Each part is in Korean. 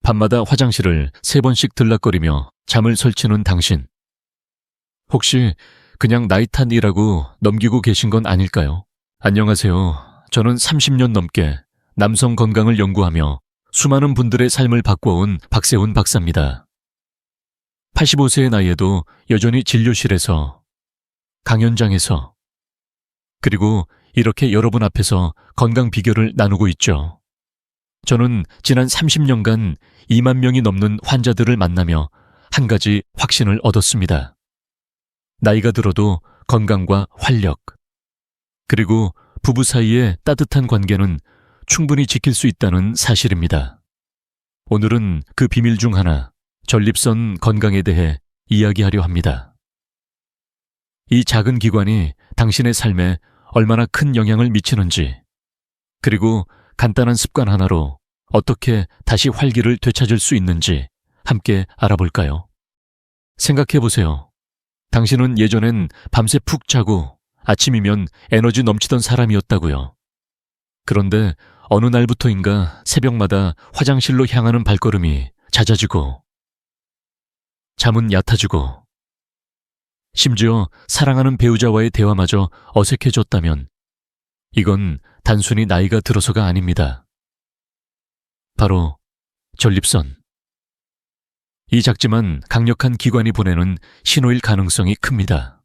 밤마다 화장실을 3번씩 들락거리며 잠을 설치는 당신. 혹시 그냥 나이 탓이라고 넘기고 계신 건 아닐까요? 안녕하세요. 저는 30년 넘게 남성 건강을 연구하며 수많은 분들의 삶을 바꿔온 박세훈 박사입니다. 85세의 나이에도 여전히 진료실에서, 강연장에서, 그리고 이렇게 여러분 앞에서 건강 비결을 나누고 있죠. 저는 지난 30년간 2만 명이 넘는 환자들을 만나며 한 가지 확신을 얻었습니다. 나이가 들어도 건강과 활력, 그리고 부부 사이의 따뜻한 관계는 충분히 지킬 수 있다는 사실입니다. 오늘은 그 비밀 중 하나, 전립선 건강에 대해 이야기하려 합니다. 이 작은 기관이 당신의 삶에 얼마나 큰 영향을 미치는지, 그리고 간단한 습관 하나로 어떻게 다시 활기를 되찾을 수 있는지 함께 알아볼까요? 생각해보세요. 당신은 예전엔 밤새 푹 자고 아침이면 에너지 넘치던 사람이었다고요. 그런데 어느 날부터인가 새벽마다 화장실로 향하는 발걸음이 잦아지고, 잠은 얕아지고, 심지어 사랑하는 배우자와의 대화마저 어색해졌다면 이건 단순히 나이가 들어서가 아닙니다. 바로 전립선. 이 작지만 강력한 기관이 보내는 신호일 가능성이 큽니다.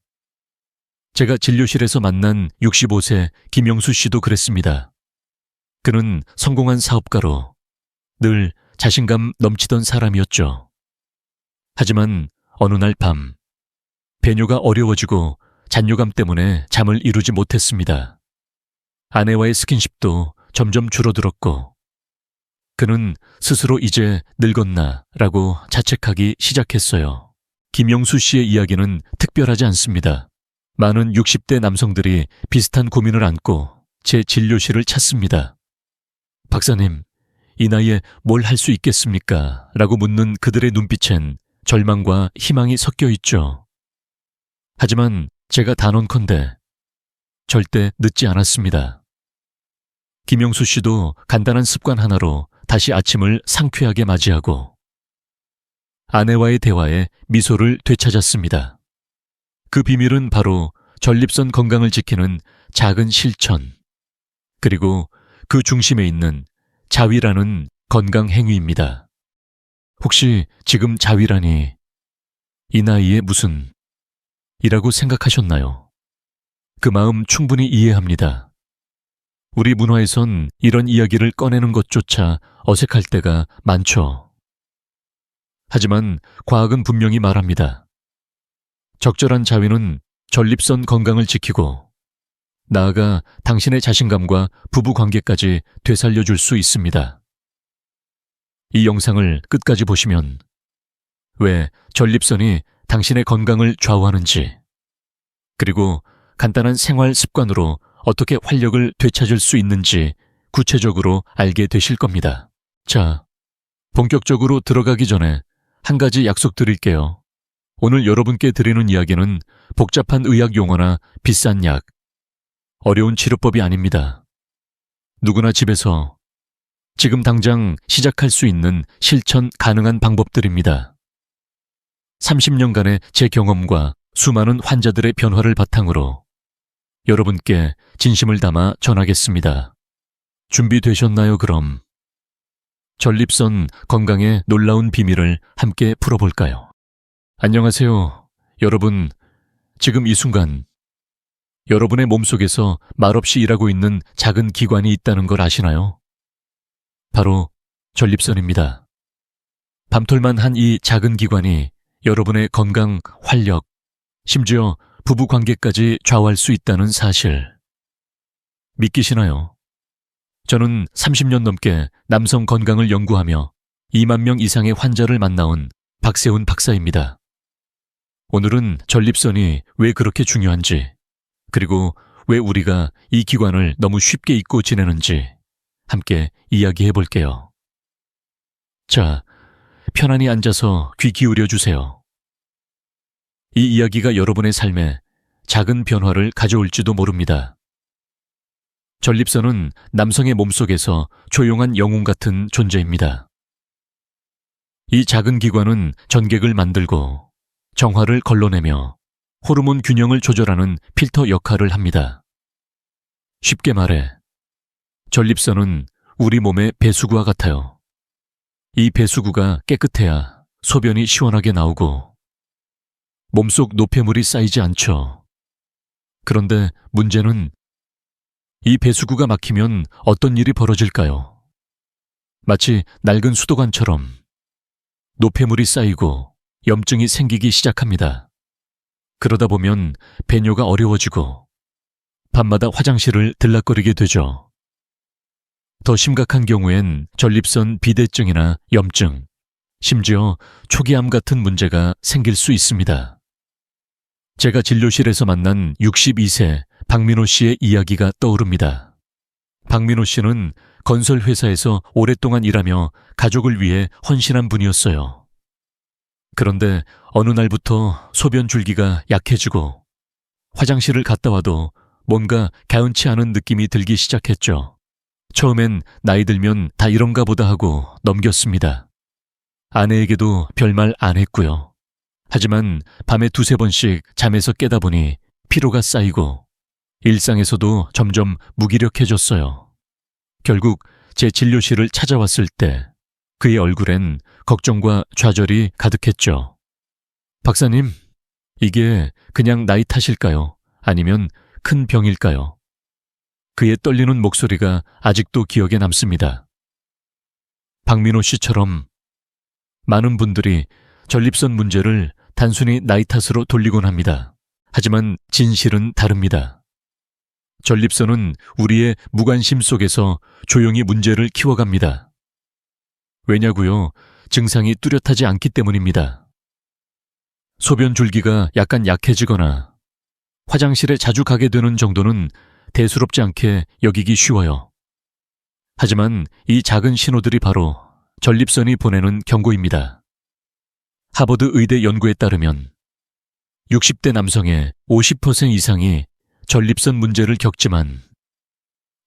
제가 진료실에서 만난 65세 김영수 씨도 그랬습니다. 그는 성공한 사업가로 늘 자신감 넘치던 사람이었죠. 하지만 어느 날 밤, 배뇨가 어려워지고 잔뇨감 때문에 잠을 이루지 못했습니다. 아내와의 스킨십도 점점 줄어들었고, 그는 스스로 이제 늙었나 라고 자책하기 시작했어요. 김영수 씨의 이야기는 특별하지 않습니다. 많은 60대 남성들이 비슷한 고민을 안고 제 진료실을 찾습니다. 박사님, 이 나이에 뭘 할 수 있겠습니까? 라고 묻는 그들의 눈빛엔 절망과 희망이 섞여 있죠. 하지만 제가 단언컨대 절대 늦지 않았습니다. 김영수 씨도 간단한 습관 하나로 다시 아침을 상쾌하게 맞이하고 아내와의 대화에 미소를 되찾았습니다. 그 비밀은 바로 전립선 건강을 지키는 작은 실천, 그리고 그 중심에 있는 자위라는 건강 행위입니다. 혹시 지금 자위라니 이 나이에 무슨 이라고 생각하셨나요? 그 마음 충분히 이해합니다. 우리 문화에선 이런 이야기를 꺼내는 것조차 어색할 때가 많죠. 하지만 과학은 분명히 말합니다. 적절한 자위는 전립선 건강을 지키고 나아가 당신의 자신감과 부부 관계까지 되살려줄 수 있습니다. 이 영상을 끝까지 보시면 왜 전립선이 당신의 건강을 좌우하는지, 그리고 간단한 생활 습관으로 어떻게 활력을 되찾을 수 있는지 구체적으로 알게 되실 겁니다. 자, 본격적으로 들어가기 전에 한 가지 약속드릴게요. 오늘 여러분께 드리는 이야기는 복잡한 의학 용어나 비싼 약, 어려운 치료법이 아닙니다. 누구나 집에서 지금 당장 시작할 수 있는 실천 가능한 방법들입니다. 30년간의 제 경험과 수많은 환자들의 변화를 바탕으로 여러분께 진심을 담아 전하겠습니다. 준비되셨나요, 그럼? 전립선 건강의 놀라운 비밀을 함께 풀어볼까요? 안녕하세요. 여러분, 지금 이 순간 여러분의 몸속에서 말없이 일하고 있는 작은 기관이 있다는 걸 아시나요? 바로 전립선입니다. 밤톨만 한 이 작은 기관이 여러분의 건강, 활력, 심지어 부부 관계까지 좌우할 수 있다는 사실. 믿기시나요? 저는 30년 넘게 남성 건강을 연구하며 2만 명 이상의 환자를 만나온 박세훈 박사입니다. 오늘은 전립선이 왜 그렇게 중요한지, 그리고 왜 우리가 이 기관을 너무 쉽게 잊고 지내는지 함께 이야기해 볼게요. 자, 편안히 앉아서 귀 기울여 주세요. 이 이야기가 여러분의 삶에 작은 변화를 가져올지도 모릅니다. 전립선은 남성의 몸속에서 조용한 영웅 같은 존재입니다. 이 작은 기관은 전객을 만들고 정화를 걸러내며 호르몬 균형을 조절하는 필터 역할을 합니다. 쉽게 말해, 전립선은 우리 몸의 배수구와 같아요. 이 배수구가 깨끗해야 소변이 시원하게 나오고 몸속 노폐물이 쌓이지 않죠. 그런데 문제는 이 배수구가 막히면 어떤 일이 벌어질까요? 마치 낡은 수도관처럼 노폐물이 쌓이고 염증이 생기기 시작합니다. 그러다 보면 배뇨가 어려워지고 밤마다 화장실을 들락거리게 되죠. 더 심각한 경우엔 전립선 비대증이나 염증, 심지어 초기암 같은 문제가 생길 수 있습니다. 제가 진료실에서 만난 62세 박민호 씨의 이야기가 떠오릅니다. 박민호 씨는 건설회사에서 오랫동안 일하며 가족을 위해 헌신한 분이었어요. 그런데 어느 날부터 소변 줄기가 약해지고 화장실을 갔다 와도 뭔가 개운치 않은 느낌이 들기 시작했죠. 처음엔 나이 들면 다 이런가 보다 하고 넘겼습니다. 아내에게도 별말 안 했고요. 하지만 밤에 두세 번씩 잠에서 깨다 보니 피로가 쌓이고 일상에서도 점점 무기력해졌어요. 결국 제 진료실을 찾아왔을 때 그의 얼굴엔 걱정과 좌절이 가득했죠. 박사님, 이게 그냥 나이 탓일까요? 아니면 큰 병일까요? 그의 떨리는 목소리가 아직도 기억에 남습니다. 박민호 씨처럼 많은 분들이 전립선 문제를 단순히 나이 탓으로 돌리곤 합니다. 하지만 진실은 다릅니다. 전립선은 우리의 무관심 속에서 조용히 문제를 키워갑니다. 왜냐고요? 증상이 뚜렷하지 않기 때문입니다. 소변 줄기가 약간 약해지거나 화장실에 자주 가게 되는 정도는 대수롭지 않게 여기기 쉬워요. 하지만 이 작은 신호들이 바로 전립선이 보내는 경고입니다. 하버드 의대 연구에 따르면 60대 남성의 50% 이상이 전립선 문제를 겪지만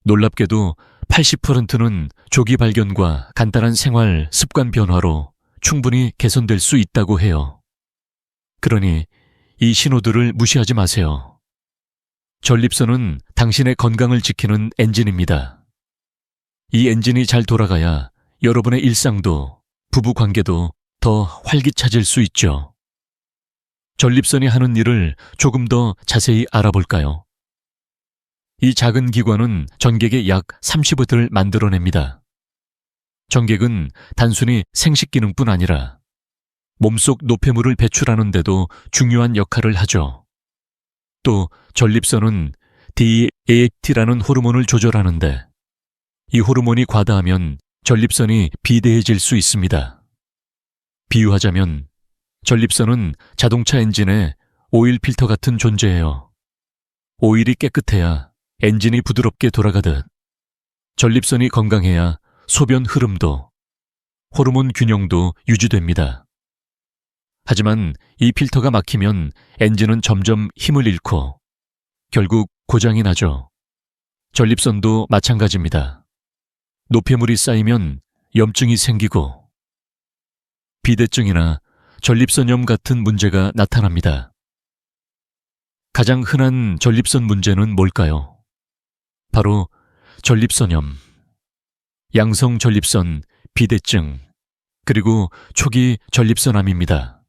놀랍게도 80%는 조기 발견과 간단한 생활 습관 변화로 충분히 개선될 수 있다고 해요. 그러니 이 신호들을 무시하지 마세요. 전립선은 당신의 건강을 지키는 엔진입니다. 이 엔진이 잘 돌아가야 여러분의 일상도 부부 관계도 더 활기차질 수 있죠. 전립선이 하는 일을 조금 더 자세히 알아볼까요? 이 작은 기관은 전객의 약 30%를 만들어냅니다. 전객은 단순히 생식 기능뿐 아니라 몸속 노폐물을 배출하는 데도 중요한 역할을 하죠. 또 전립선은 DHT라는 호르몬을 조절하는데 이 호르몬이 과다하면 전립선이 비대해질 수 있습니다. 비유하자면 전립선은 자동차 엔진의 오일 필터 같은 존재예요. 오일이 깨끗해야 엔진이 부드럽게 돌아가듯 전립선이 건강해야 소변 흐름도 호르몬 균형도 유지됩니다. 하지만 이 필터가 막히면 엔진은 점점 힘을 잃고 결국 고장이 나죠. 전립선도 마찬가지입니다. 노폐물이 쌓이면 염증이 생기고 비대증이나 전립선염 같은 문제가 나타납니다. 가장 흔한 전립선 문제는 뭘까요? 바로 전립선염, 양성 전립선 비대증, 그리고 초기 전립선암입니다.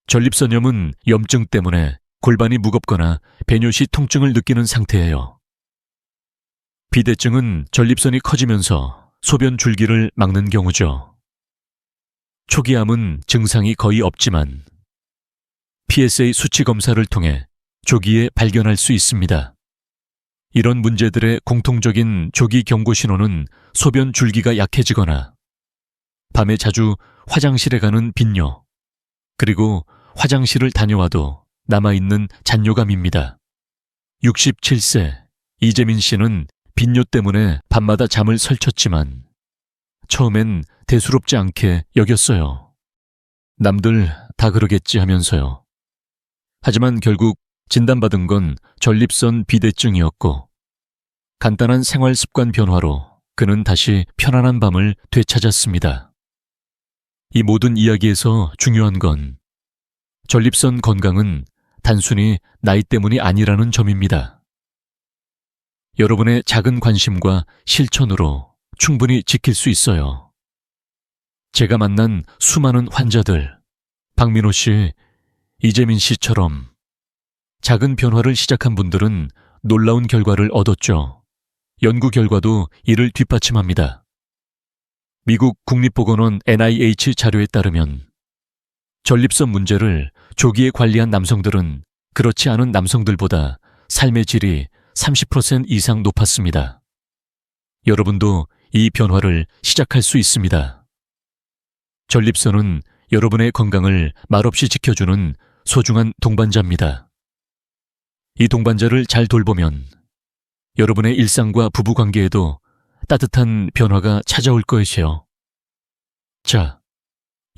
전립선염은 염증 때문에 골반이 무겁거나 배뇨 시 통증을 느끼는 상태예요. 비대증은 전립선이 커지면서 소변 줄기를 막는 경우죠. 초기암은 증상이 거의 없지만 PSA 수치 검사를 통해 조기에 발견할 수 있습니다. 이런 문제들의 공통적인 조기 경고 신호는 소변 줄기가 약해지거나 밤에 자주 화장실에 가는 빈뇨, 그리고 화장실을 다녀와도 남아있는 잔뇨감입니다. 67세 이재민 씨는 빈뇨 때문에 밤마다 잠을 설쳤지만 처음엔 대수롭지 않게 여겼어요. 남들 다 그러겠지 하면서요. 하지만 결국 진단받은 건 전립선 비대증이었고 간단한 생활 습관 변화로 그는 다시 편안한 밤을 되찾았습니다. 이 모든 이야기에서 중요한 건 전립선 건강은 단순히 나이 때문이 아니라는 점입니다. 여러분의 작은 관심과 실천으로 충분히 지킬 수 있어요. 제가 만난 수많은 환자들, 박민호 씨, 이재민 씨처럼 작은 변화를 시작한 분들은 놀라운 결과를 얻었죠. 연구 결과도 이를 뒷받침합니다. 미국 국립보건원 NIH 자료에 따르면 전립선 문제를 조기에 관리한 남성들은 그렇지 않은 남성들보다 삶의 질이 30% 이상 높았습니다. 여러분도 이 변화를 시작할 수 있습니다. 전립선은 여러분의 건강을 말없이 지켜주는 소중한 동반자입니다. 이 동반자를 잘 돌보면 여러분의 일상과 부부관계에도 따뜻한 변화가 찾아올 것이에요. 자,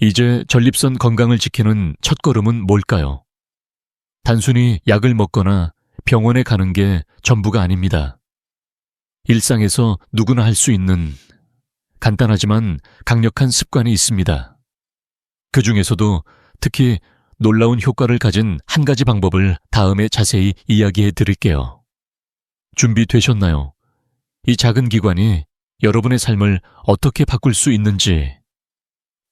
이제 전립선 건강을 지키는 첫걸음은 뭘까요? 단순히 약을 먹거나 병원에 가는 게 전부가 아닙니다. 일상에서 누구나 할 수 있는 간단하지만 강력한 습관이 있습니다. 그 중에서도 특히 놀라운 효과를 가진 한 가지 방법을 다음에 자세히 이야기해 드릴게요. 준비되셨나요? 이 작은 기관이 여러분의 삶을 어떻게 바꿀 수 있는지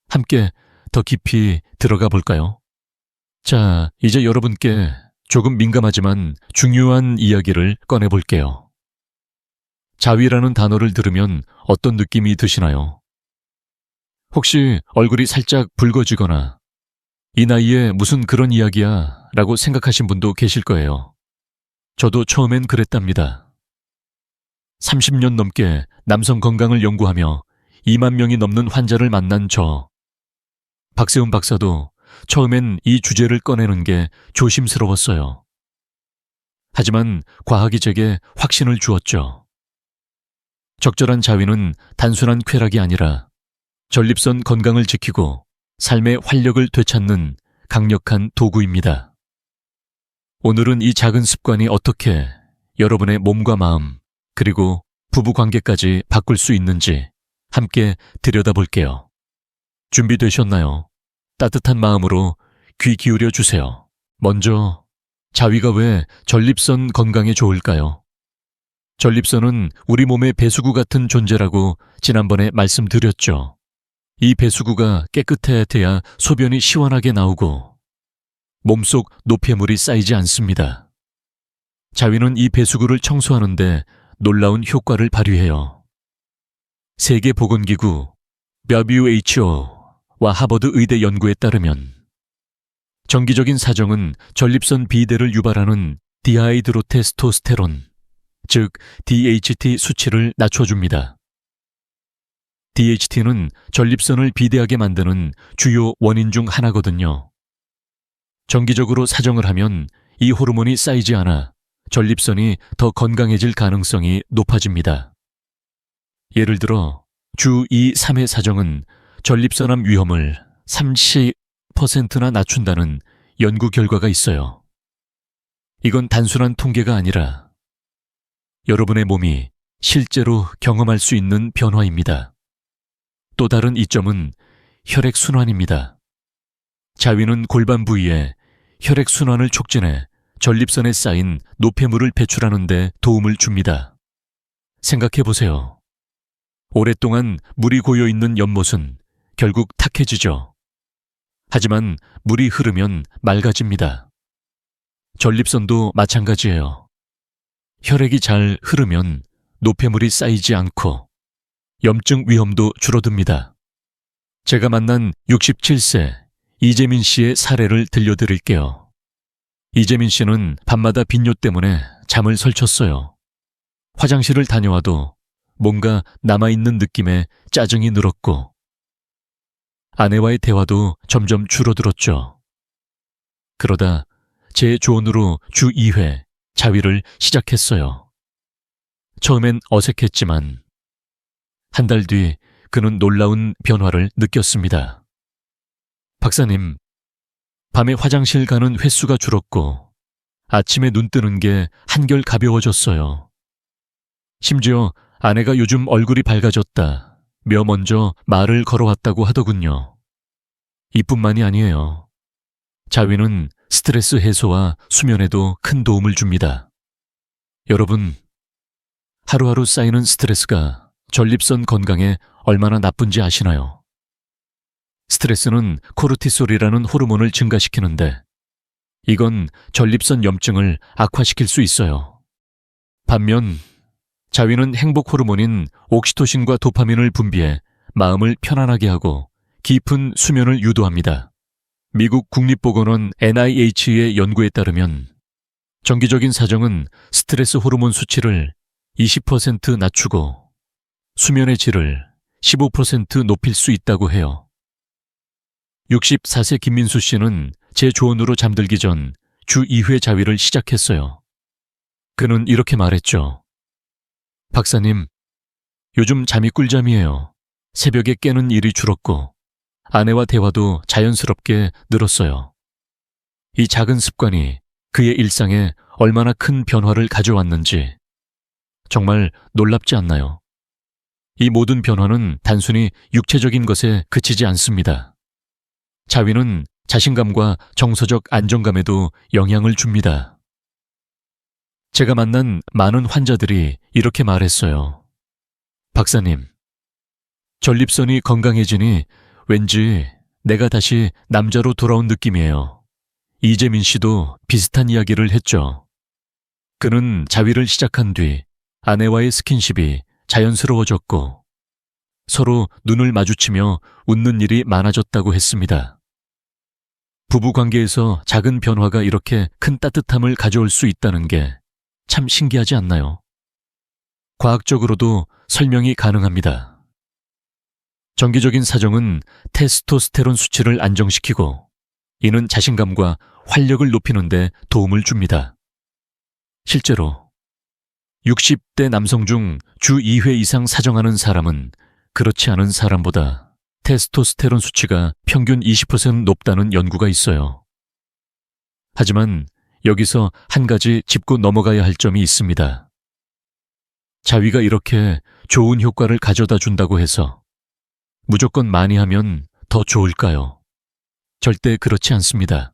함께 더 깊이 들어가 볼까요? 자, 이제 여러분께 조금 민감하지만 중요한 이야기를 꺼내 볼게요. 자위라는 단어를 들으면 어떤 느낌이 드시나요? 혹시 얼굴이 살짝 붉어지거나 이 나이에 무슨 그런 이야기야 라고 생각하신 분도 계실 거예요. 저도 처음엔 그랬답니다. 30년 넘게 남성 건강을 연구하며 2만 명이 넘는 환자를 만난 저. 박세훈 박사도 처음엔 이 주제를 꺼내는 게 조심스러웠어요. 하지만 과학이 제게 확신을 주었죠. 적절한 자위는 단순한 쾌락이 아니라 전립선 건강을 지키고 삶의 활력을 되찾는 강력한 도구입니다. 오늘은 이 작은 습관이 어떻게 여러분의 몸과 마음 그리고 부부관계까지 바꿀 수 있는지 함께 들여다볼게요. 준비되셨나요? 따뜻한 마음으로 귀 기울여 주세요. 먼저 자위가 왜 전립선 건강에 좋을까요? 전립선은 우리 몸의 배수구 같은 존재라고 지난번에 말씀드렸죠. 이 배수구가 깨끗해야 돼야 소변이 시원하게 나오고 몸속 노폐물이 쌓이지 않습니다. 자위는 이 배수구를 청소하는데 놀라운 효과를 발휘해요. 세계보건기구 WHO와 하버드 의대 연구에 따르면 정기적인 사정은 전립선 비대를 유발하는 디하이드로테스토스테론, 즉 DHT 수치를 낮춰줍니다. DHT는 전립선을 비대하게 만드는 주요 원인 중 하나거든요. 정기적으로 사정을 하면 이 호르몬이 쌓이지 않아 전립선이 더 건강해질 가능성이 높아집니다. 예를 들어 주 2, 3회 사정은 전립선암 위험을 30%나 낮춘다는 연구 결과가 있어요. 이건 단순한 통계가 아니라 여러분의 몸이 실제로 경험할 수 있는 변화입니다. 또 다른 이점은 혈액순환입니다. 자위는 골반 부위에 혈액순환을 촉진해 전립선에 쌓인 노폐물을 배출하는 데 도움을 줍니다. 생각해 보세요. 오랫동안 물이 고여 있는 연못은 결국 탁해지죠. 하지만 물이 흐르면 맑아집니다. 전립선도 마찬가지예요. 혈액이 잘 흐르면 노폐물이 쌓이지 않고 염증 위험도 줄어듭니다. 제가 만난 67세 이재민 씨의 사례를 들려드릴게요. 이재민 씨는 밤마다 빈뇨 때문에 잠을 설쳤어요. 화장실을 다녀와도 뭔가 남아있는 느낌에 짜증이 늘었고 아내와의 대화도 점점 줄어들었죠. 그러다 제 조언으로 주 2회 자위를 시작했어요. 처음엔 어색했지만 한 달 뒤 그는 놀라운 변화를 느꼈습니다. 박사님, 밤에 화장실 가는 횟수가 줄었고 아침에 눈 뜨는 게 한결 가벼워졌어요. 심지어 아내가 요즘 얼굴이 밝아졌다 며 먼저 말을 걸어왔다고 하더군요. 이뿐만이 아니에요. 자위는 스트레스 해소와 수면에도 큰 도움을 줍니다. 여러분, 하루하루 쌓이는 스트레스가 전립선 건강에 얼마나 나쁜지 아시나요? 스트레스는 코르티솔이라는 호르몬을 증가시키는데 이건 전립선 염증을 악화시킬 수 있어요. 반면 자위는 행복 호르몬인 옥시토신과 도파민을 분비해 마음을 편안하게 하고 깊은 수면을 유도합니다. 미국 국립보건원 NIH의 연구에 따르면 정기적인 사정은 스트레스 호르몬 수치를 20% 낮추고 수면의 질을 15% 높일 수 있다고 해요. 64세 김민수 씨는 제 조언으로 잠들기 전 주 2회 자위를 시작했어요. 그는 이렇게 말했죠. 박사님, 요즘 잠이 꿀잠이에요. 새벽에 깨는 일이 줄었고 아내와 대화도 자연스럽게 늘었어요. 이 작은 습관이 그의 일상에 얼마나 큰 변화를 가져왔는지 정말 놀랍지 않나요? 이 모든 변화는 단순히 육체적인 것에 그치지 않습니다. 자위는 자신감과 정서적 안정감에도 영향을 줍니다. 제가 만난 많은 환자들이 이렇게 말했어요. 박사님, 전립선이 건강해지니 왠지 내가 다시 남자로 돌아온 느낌이에요. 이재민 씨도 비슷한 이야기를 했죠. 그는 자위를 시작한 뒤 아내와의 스킨십이 자연스러워졌고 서로 눈을 마주치며 웃는 일이 많아졌다고 했습니다. 부부관계에서 작은 변화가 이렇게 큰 따뜻함을 가져올 수 있다는 게 참 신기하지 않나요? 과학적으로도 설명이 가능합니다. 정기적인 사정은 테스토스테론 수치를 안정시키고 이는 자신감과 활력을 높이는 데 도움을 줍니다. 실제로 60대 남성 중 주 2회 이상 사정하는 사람은 그렇지 않은 사람보다 테스토스테론 수치가 평균 20% 높다는 연구가 있어요. 하지만 여기서 한 가지 짚고 넘어가야 할 점이 있습니다. 자위가 이렇게 좋은 효과를 가져다 준다고 해서 무조건 많이 하면 더 좋을까요? 절대 그렇지 않습니다.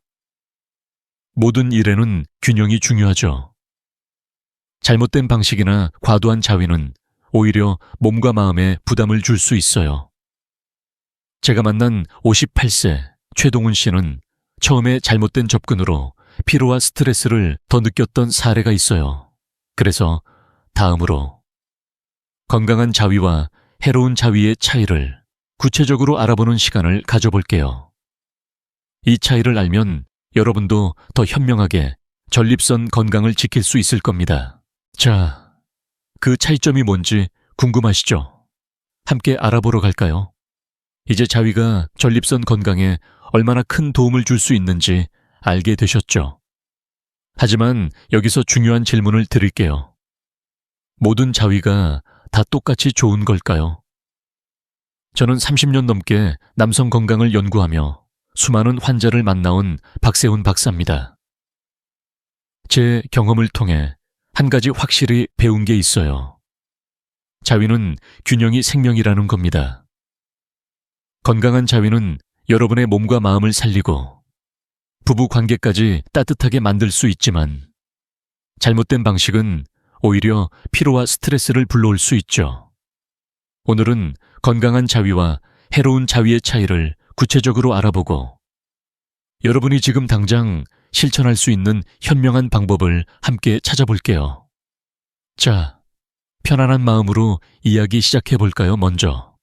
모든 일에는 균형이 중요하죠. 잘못된 방식이나 과도한 자위는 오히려 몸과 마음에 부담을 줄 수 있어요. 제가 만난 58세 최동훈 씨는 처음에 잘못된 접근으로 피로와 스트레스를 더 느꼈던 사례가 있어요. 그래서 다음으로 건강한 자위와 해로운 자위의 차이를 구체적으로 알아보는 시간을 가져볼게요. 이 차이를 알면 여러분도 더 현명하게 전립선 건강을 지킬 수 있을 겁니다. 자, 그 차이점이 뭔지 궁금하시죠? 함께 알아보러 갈까요? 이제 자위가 전립선 건강에 얼마나 큰 도움을 줄 수 있는지 알게 되셨죠? 하지만 여기서 중요한 질문을 드릴게요. 모든 자위가 다 똑같이 좋은 걸까요? 저는 30년 넘게 남성 건강을 연구하며 수많은 환자를 만나온 박세훈 박사입니다. 제 경험을 통해 한 가지 확실히 배운 게 있어요. 자위는 균형이 생명이라는 겁니다. 건강한 자위는 여러분의 몸과 마음을 살리고 부부 관계까지 따뜻하게 만들 수 있지만 잘못된 방식은 오히려 피로와 스트레스를 불러올 수 있죠. 오늘은 건강한 자위와 해로운 자위의 차이를 구체적으로 알아보고 여러분이 지금 당장 실천할 수 있는 현명한 방법을 함께 찾아볼게요. 자, 편안한 마음으로 이야기 시작해 볼까요? 먼저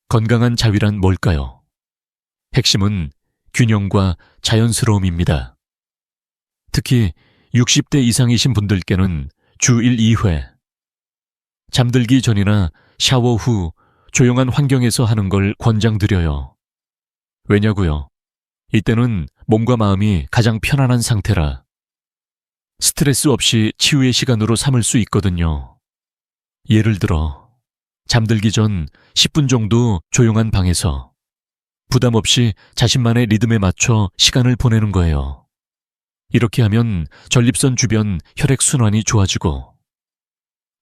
건강한 자위란 뭘까요? 핵심은 균형과 자연스러움입니다. 특히 60대 이상이신 분들께는 주 1, 2회 잠들기 전이나 샤워 후 조용한 환경에서 하는 걸 권장드려요. 왜냐고요? 이때는 몸과 마음이 가장 편안한 상태라 스트레스 없이 치유의 시간으로 삼을 수 있거든요. 예를 들어 잠들기 전 10분 정도 조용한 방에서 부담 없이 자신만의 리듬에 맞춰 시간을 보내는 거예요. 이렇게 하면 전립선 주변 혈액순환이 좋아지고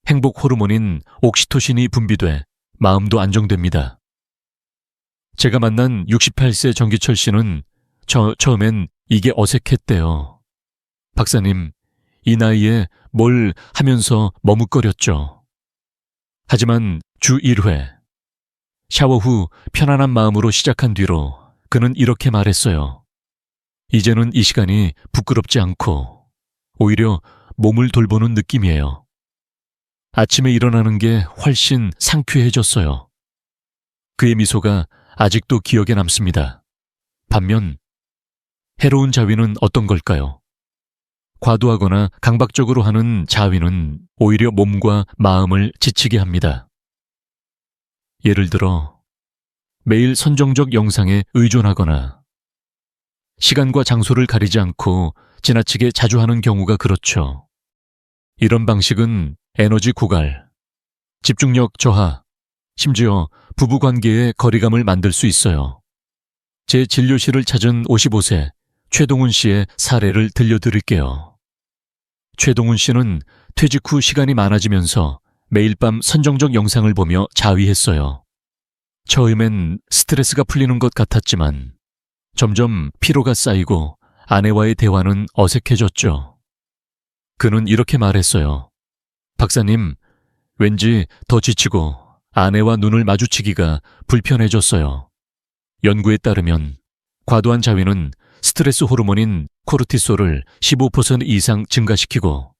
행복 호르몬인 옥시토신이 분비돼 마음도 안정됩니다. 제가 만난 68세 정기철 씨는 처음엔 이게 어색했대요. 박사님, 이 나이에 뭘 하면서 머뭇거렸죠. 하지만 주 1회, 샤워 후 편안한 마음으로 시작한 뒤로 그는 이렇게 말했어요. 이제는 이 시간이 부끄럽지 않고 오히려 몸을 돌보는 느낌이에요. 아침에 일어나는 게 훨씬 상쾌해졌어요. 그의 미소가 아직도 기억에 남습니다. 반면 해로운 자위는 어떤 걸까요? 과도하거나 강박적으로 하는 자위는 오히려 몸과 마음을 지치게 합니다. 예를 들어 매일 선정적 영상에 의존하거나 시간과 장소를 가리지 않고 지나치게 자주 하는 경우가 그렇죠. 이런 방식은 에너지 고갈, 집중력 저하, 심지어 부부관계의 거리감을 만들 수 있어요. 제 진료실을 찾은 55세 최동훈 씨의 사례를 들려드릴게요. 최동훈 씨는 퇴직 후 시간이 많아지면서 매일 밤 선정적 영상을 보며 자위했어요. 처음엔 스트레스가 풀리는 것 같았지만 점점 피로가 쌓이고 아내와의 대화는 어색해졌죠. 그는 이렇게 말했어요. 박사님, 왠지 더 지치고 아내와 눈을 마주치기가 불편해졌어요. 연구에 따르면 과도한 자위는 스트레스 호르몬인 코르티솔을 15% 이상 증가시키고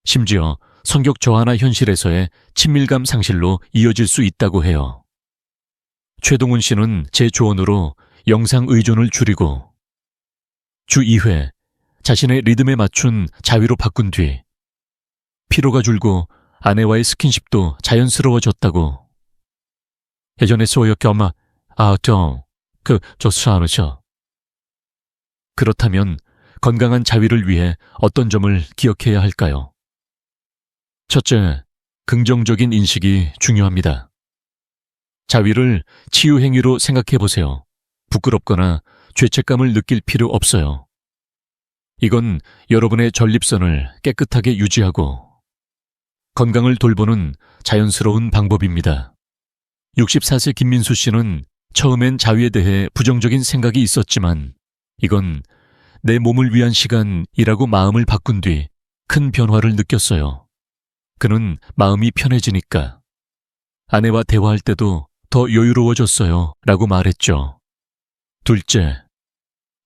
심지어 성격 저하나 현실에서의 친밀감 상실로 이어질 수 있다고 해요. 최동훈 씨는 제 조언으로 영상 의존을 줄이고 주 2회 자신의 리듬에 맞춘 자위로 바꾼 뒤 피로가 줄고 아내와의 스킨십도 자연스러워졌다고. 예전에 소였게 엄마, 좋지. 그렇다면 건강한 자위를 위해 어떤 점을 기억해야 할까요? 첫째, 긍정적인 인식이 중요합니다. 자위를 치유 행위로 생각해 보세요. 부끄럽거나 죄책감을 느낄 필요 없어요. 이건 여러분의 전립선을 깨끗하게 유지하고 건강을 돌보는 자연스러운 방법입니다. 64세 김민수 씨는 처음엔 자위에 대해 부정적인 생각이 있었지만 이건 내 몸을 위한 시간이라고 마음을 바꾼 뒤 큰 변화를 느꼈어요. 그는 마음이 편해지니까 아내와 대화할 때도 더 여유로워졌어요 라고 말했죠. 둘째,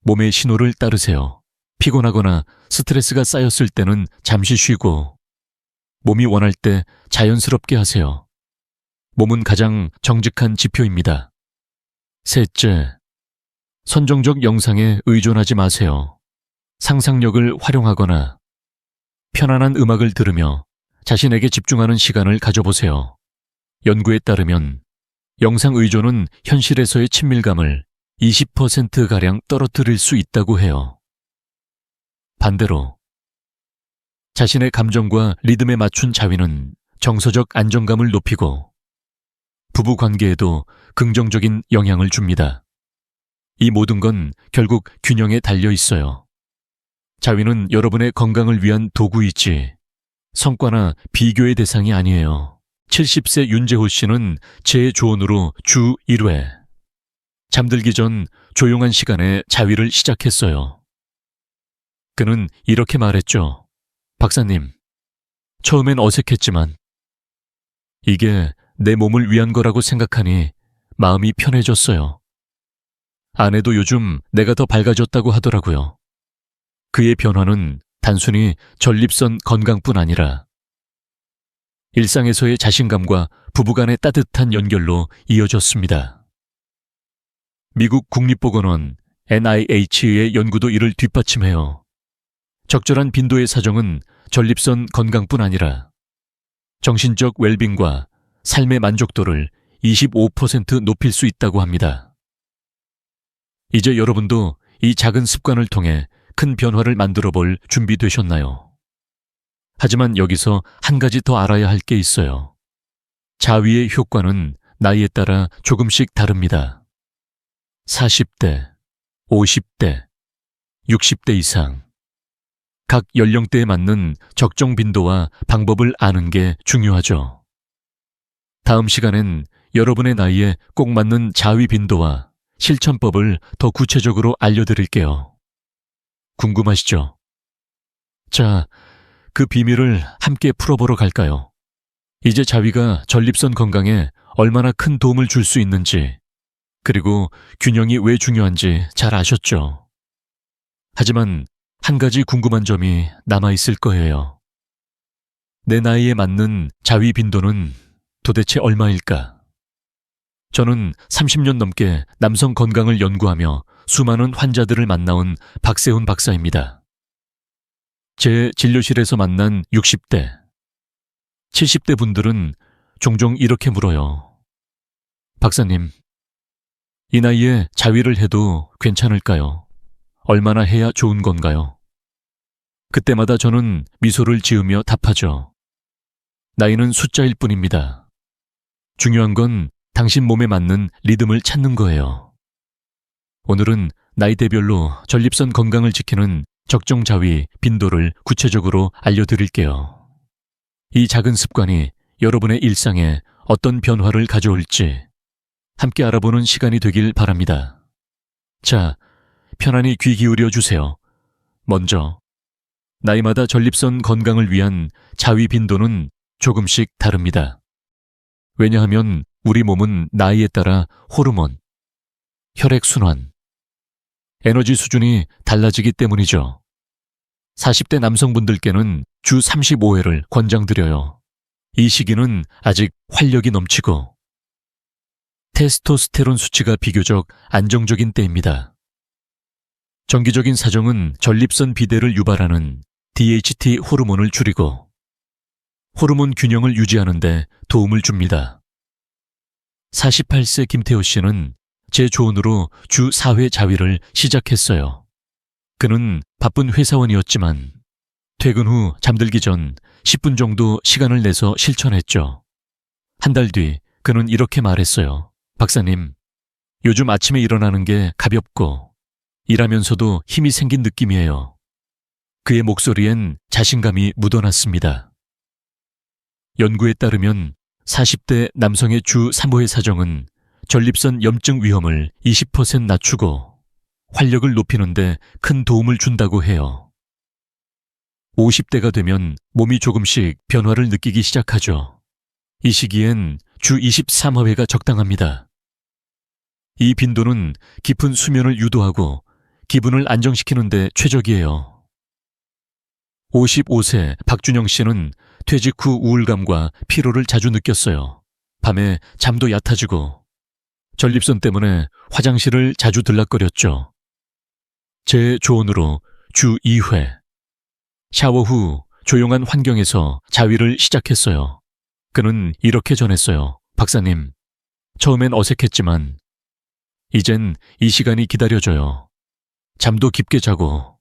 몸의 신호를 따르세요. 피곤하거나 스트레스가 쌓였을 때는 잠시 쉬고 몸이 원할 때 자연스럽게 하세요. 몸은 가장 정직한 지표입니다. 셋째, 선정적 영상에 의존하지 마세요. 상상력을 활용하거나 편안한 음악을 들으며 자신에게 집중하는 시간을 가져보세요. 연구에 따르면 영상 의존은 현실에서의 친밀감을 20%가량 떨어뜨릴 수 있다고 해요. 반대로 자신의 감정과 리듬에 맞춘 자위는 정서적 안정감을 높이고 부부 관계에도 긍정적인 영향을 줍니다. 이 모든 건 결국 균형에 달려 있어요. 자위는 여러분의 건강을 위한 도구이지 성과나 비교의 대상이 아니에요. 70세 윤재호 씨는 제 조언으로 주 1회 잠들기 전 조용한 시간에 자위를 시작했어요. 그는 이렇게 말했죠. 박사님, 처음엔 어색했지만 이게 내 몸을 위한 거라고 생각하니 마음이 편해졌어요. 아내도 요즘 내가 더 밝아졌다고 하더라고요. 그의 변화는 단순히 전립선 건강뿐 아니라 일상에서의 자신감과 부부간의 따뜻한 연결로 이어졌습니다. 미국 국립보건원 NIH의 연구도 이를 뒷받침해요. 적절한 빈도의 사정은 전립선 건강뿐 아니라 정신적 웰빙과 삶의 만족도를 25% 높일 수 있다고 합니다. 이제 여러분도 이 작은 습관을 통해 큰 변화를 만들어 볼 준비되셨나요? 하지만 여기서 한 가지 더 알아야 할 게 있어요. 자위의 효과는 나이에 따라 조금씩 다릅니다. 40대, 50대, 60대 이상. 각 연령대에 맞는 적정 빈도와 방법을 아는 게 중요하죠. 다음 시간엔 여러분의 나이에 꼭 맞는 자위 빈도와 실천법을 더 구체적으로 알려드릴게요. 궁금하시죠? 자, 그 비밀을 함께 풀어보러 갈까요? 이제 자위가 전립선 건강에 얼마나 큰 도움을 줄 수 있는지, 그리고 균형이 왜 중요한지 잘 아셨죠? 하지만 한 가지 궁금한 점이 남아있을 거예요. 내 나이에 맞는 자위 빈도는 도대체 얼마일까? 저는 30년 넘게 남성 건강을 연구하며 수많은 환자들을 만나온 박세훈 박사입니다. 제 진료실에서 만난 60대, 70대 분들은 종종 이렇게 물어요. 박사님, 이 나이에 자위를 해도 괜찮을까요? 얼마나 해야 좋은 건가요? 그때마다 저는 미소를 지으며 답하죠. 나이는 숫자일 뿐입니다. 중요한 건 당신 몸에 맞는 리듬을 찾는 거예요. 오늘은 나이대별로 전립선 건강을 지키는 적정 자위 빈도를 구체적으로 알려드릴게요. 이 작은 습관이 여러분의 일상에 어떤 변화를 가져올지 함께 알아보는 시간이 되길 바랍니다. 자, 편안히 귀 기울여 주세요. 먼저, 나이마다 전립선 건강을 위한 자위 빈도는 조금씩 다릅니다. 왜냐하면 우리 몸은 나이에 따라 호르몬, 혈액순환, 에너지 수준이 달라지기 때문이죠. 40대 남성분들께는 주 35회를 권장드려요. 이 시기는 아직 활력이 넘치고 테스토스테론 수치가 비교적 안정적인 때입니다. 정기적인 사정은 전립선 비대를 유발하는 DHT 호르몬을 줄이고 호르몬 균형을 유지하는 데 도움을 줍니다. 48세 김태호 씨는 제 조언으로 주 4회 자위를 시작했어요. 그는 바쁜 회사원이었지만 퇴근 후 잠들기 전 10분 정도 시간을 내서 실천했죠. 한 달 뒤 그는 이렇게 말했어요. 박사님, 요즘 아침에 일어나는 게 가볍고 일하면서도 힘이 생긴 느낌이에요. 그의 목소리엔 자신감이 묻어났습니다. 연구에 따르면 40대 남성의 주 3호의 사정은 전립선 염증 위험을 20% 낮추고 활력을 높이는 데 큰 도움을 준다고 해요. 50대가 되면 몸이 조금씩 변화를 느끼기 시작하죠. 이 시기엔 주 23회가 적당합니다. 이 빈도는 깊은 수면을 유도하고 기분을 안정시키는 데 최적이에요. 55세 박준영 씨는 퇴직 후 우울감과 피로를 자주 느꼈어요. 밤에 잠도 얕아지고 전립선 때문에 화장실을 자주 들락거렸죠. 제 조언으로 주 2회, 샤워 후 조용한 환경에서 자위를 시작했어요. 그는 이렇게 전했어요. 박사님, 처음엔 어색했지만 이젠 이 시간이 기다려져요. 잠도 깊게 자고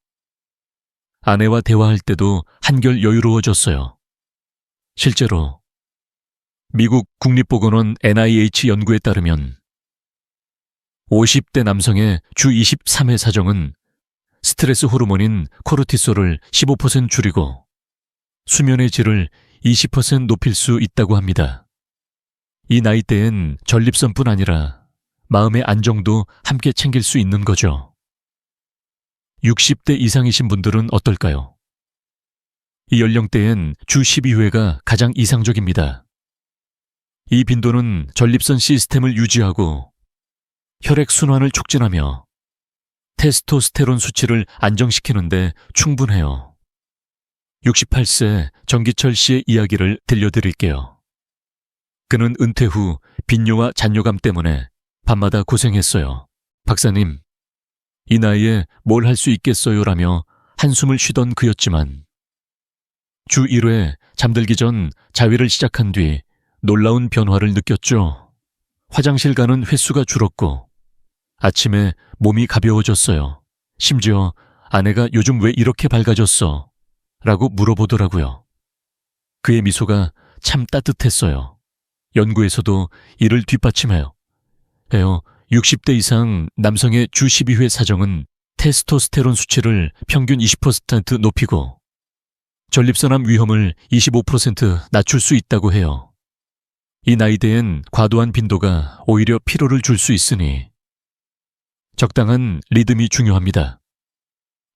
아내와 대화할 때도 한결 여유로워졌어요. 실제로 미국 국립보건원 NIH 연구에 따르면 50대 남성의 주 23회 사정은 스트레스 호르몬인 코르티솔을 15% 줄이고 수면의 질을 20% 높일 수 있다고 합니다. 이 나이대엔 전립선뿐 아니라 마음의 안정도 함께 챙길 수 있는 거죠. 60대 이상이신 분들은 어떨까요? 이 연령대엔 주 12회가 가장 이상적입니다. 이 빈도는 전립선 시스템을 유지하고 혈액 순환을 촉진하며 테스토스테론 수치를 안정시키는데 충분해요. 68세 정기철 씨의 이야기를 들려드릴게요. 그는 은퇴 후 빈뇨와 잔뇨감 때문에 밤마다 고생했어요. 박사님, 이 나이에 뭘 할 수 있겠어요라며 한숨을 쉬던 그였지만 주 1회 잠들기 전 자위를 시작한 뒤 놀라운 변화를 느꼈죠. 화장실 가는 횟수가 줄었고 아침에 몸이 가벼워졌어요. 심지어 아내가 요즘 왜 이렇게 밝아졌어? 라고 물어보더라고요. 그의 미소가 참 따뜻했어요. 연구에서도 이를 뒷받침해요. 60대 이상 남성의 주 12회 사정은 테스토스테론 수치를 평균 20% 높이고 전립선암 위험을 25% 낮출 수 있다고 해요. 이 나이대엔 과도한 빈도가 오히려 피로를 줄 수 있으니 적당한 리듬이 중요합니다.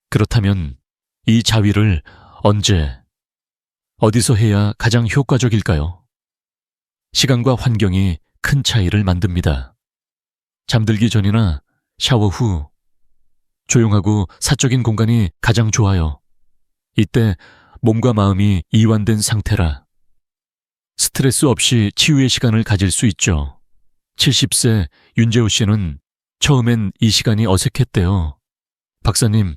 그렇다면 이 자위를 언제, 어디서 해야 가장 효과적일까요? 시간과 환경이 큰 차이를 만듭니다. 잠들기 전이나 샤워 후, 조용하고 사적인 공간이 가장 좋아요. 이때 몸과 마음이 이완된 상태라 스트레스 없이 치유의 시간을 가질 수 있죠. 70세 윤재호 씨는 처음엔 이 시간이 어색했대요. 박사님,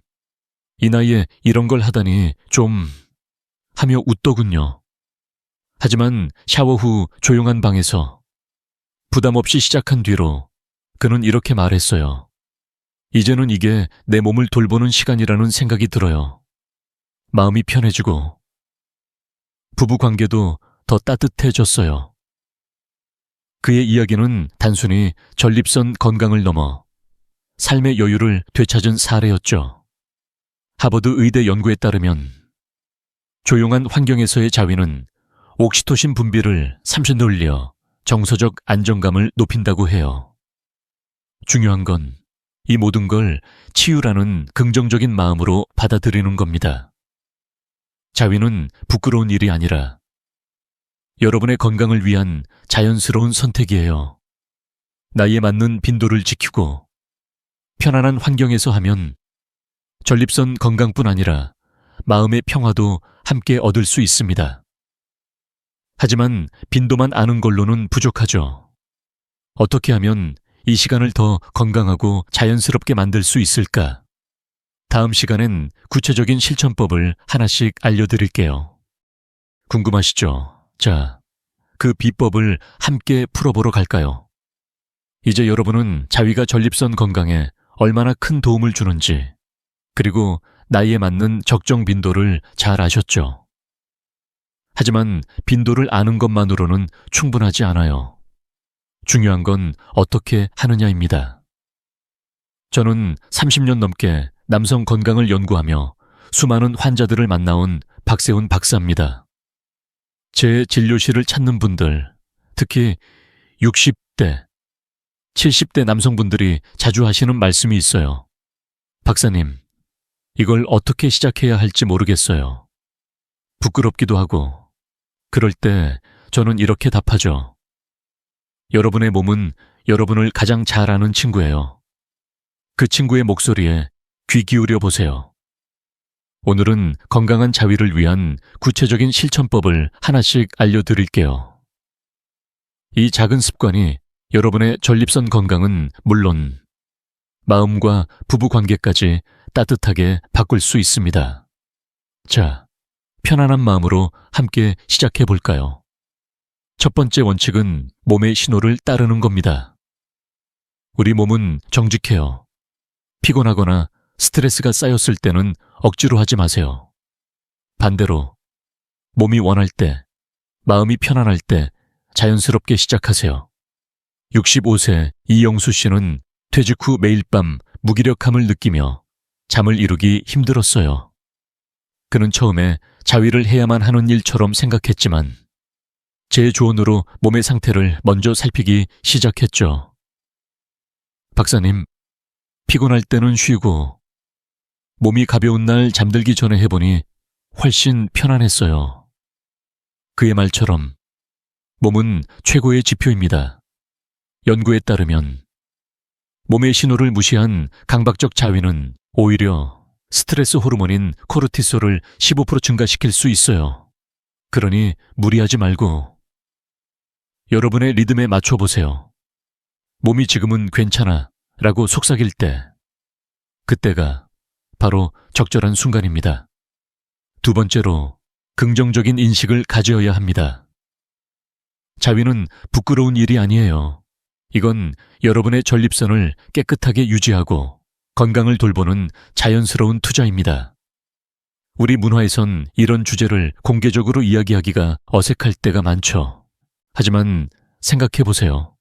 이 나이에 이런 걸 하다니 좀 하며 웃더군요. 하지만 샤워 후 조용한 방에서 부담 없이 시작한 뒤로 그는 이렇게 말했어요. 이제는 이게 내 몸을 돌보는 시간이라는 생각이 들어요. 마음이 편해지고 부부 관계도 더 따뜻해졌어요. 그의 이야기는 단순히 전립선 건강을 넘어 삶의 여유를 되찾은 사례였죠. 하버드 의대 연구에 따르면 조용한 환경에서의 자위는 옥시토신 분비를 30 늘려 정서적 안정감을 높인다고 해요. 중요한 건 이 모든 걸 치유라는 긍정적인 마음으로 받아들이는 겁니다. 자위는 부끄러운 일이 아니라 여러분의 건강을 위한 자연스러운 선택이에요. 나이에 맞는 빈도를 지키고 편안한 환경에서 하면 전립선 건강뿐 아니라 마음의 평화도 함께 얻을 수 있습니다. 하지만 빈도만 아는 걸로는 부족하죠. 어떻게 하면 이 시간을 더 건강하고 자연스럽게 만들 수 있을까? 다음 시간엔 구체적인 실천법을 하나씩 알려드릴게요. 궁금하시죠? 자, 그 비법을 함께 풀어보러 갈까요? 이제 여러분은 자위가 전립선 건강에 얼마나 큰 도움을 주는지, 그리고 나이에 맞는 적정 빈도를 잘 아셨죠? 하지만 빈도를 아는 것만으로는 충분하지 않아요. 중요한 건 어떻게 하느냐입니다. 저는 30년 넘게 남성 건강을 연구하며 수많은 환자들을 만나온 박세훈 박사입니다. 제 진료실을 찾는 분들, 특히 60대, 70대 남성분들이 자주 하시는 말씀이 있어요. 박사님, 이걸 어떻게 시작해야 할지 모르겠어요. 부끄럽기도 하고, 그럴 때 저는 이렇게 답하죠. 여러분의 몸은 여러분을 가장 잘 아는 친구예요. 그 친구의 목소리에 귀 기울여 보세요. 오늘은 건강한 자위를 위한 구체적인 실천법을 하나씩 알려드릴게요. 이 작은 습관이 여러분의 전립선 건강은 물론 마음과 부부 관계까지 따뜻하게 바꿀 수 있습니다. 자, 편안한 마음으로 함께 시작해 볼까요? 첫 번째 원칙은 몸의 신호를 따르는 겁니다. 우리 몸은 정직해요. 피곤하거나 스트레스가 쌓였을 때는 억지로 하지 마세요. 반대로 몸이 원할 때, 마음이 편안할 때 자연스럽게 시작하세요. 65세 이영수 씨는 퇴직 후 매일 밤 무기력함을 느끼며 잠을 이루기 힘들었어요. 그는 처음에 자위를 해야만 하는 일처럼 생각했지만 제 조언으로 몸의 상태를 먼저 살피기 시작했죠. 박사님, 피곤할 때는 쉬고 몸이 가벼운 날 잠들기 전에 해보니 훨씬 편안했어요. 그의 말처럼 몸은 최고의 지표입니다. 연구에 따르면 몸의 신호를 무시한 강박적 자위는 오히려 스트레스 호르몬인 코르티솔을 15% 증가시킬 수 있어요. 그러니 무리하지 말고 여러분의 리듬에 맞춰보세요. 몸이 지금은 괜찮아 라고 속삭일 때, 그때가 바로 적절한 순간입니다. 두 번째로 긍정적인 인식을 가져야 합니다. 자위는 부끄러운 일이 아니에요. 이건 여러분의 전립선을 깨끗하게 유지하고 건강을 돌보는 자연스러운 투자입니다. 우리 문화에선 이런 주제를 공개적으로 이야기하기가 어색할 때가 많죠. 하지만 생각해보세요.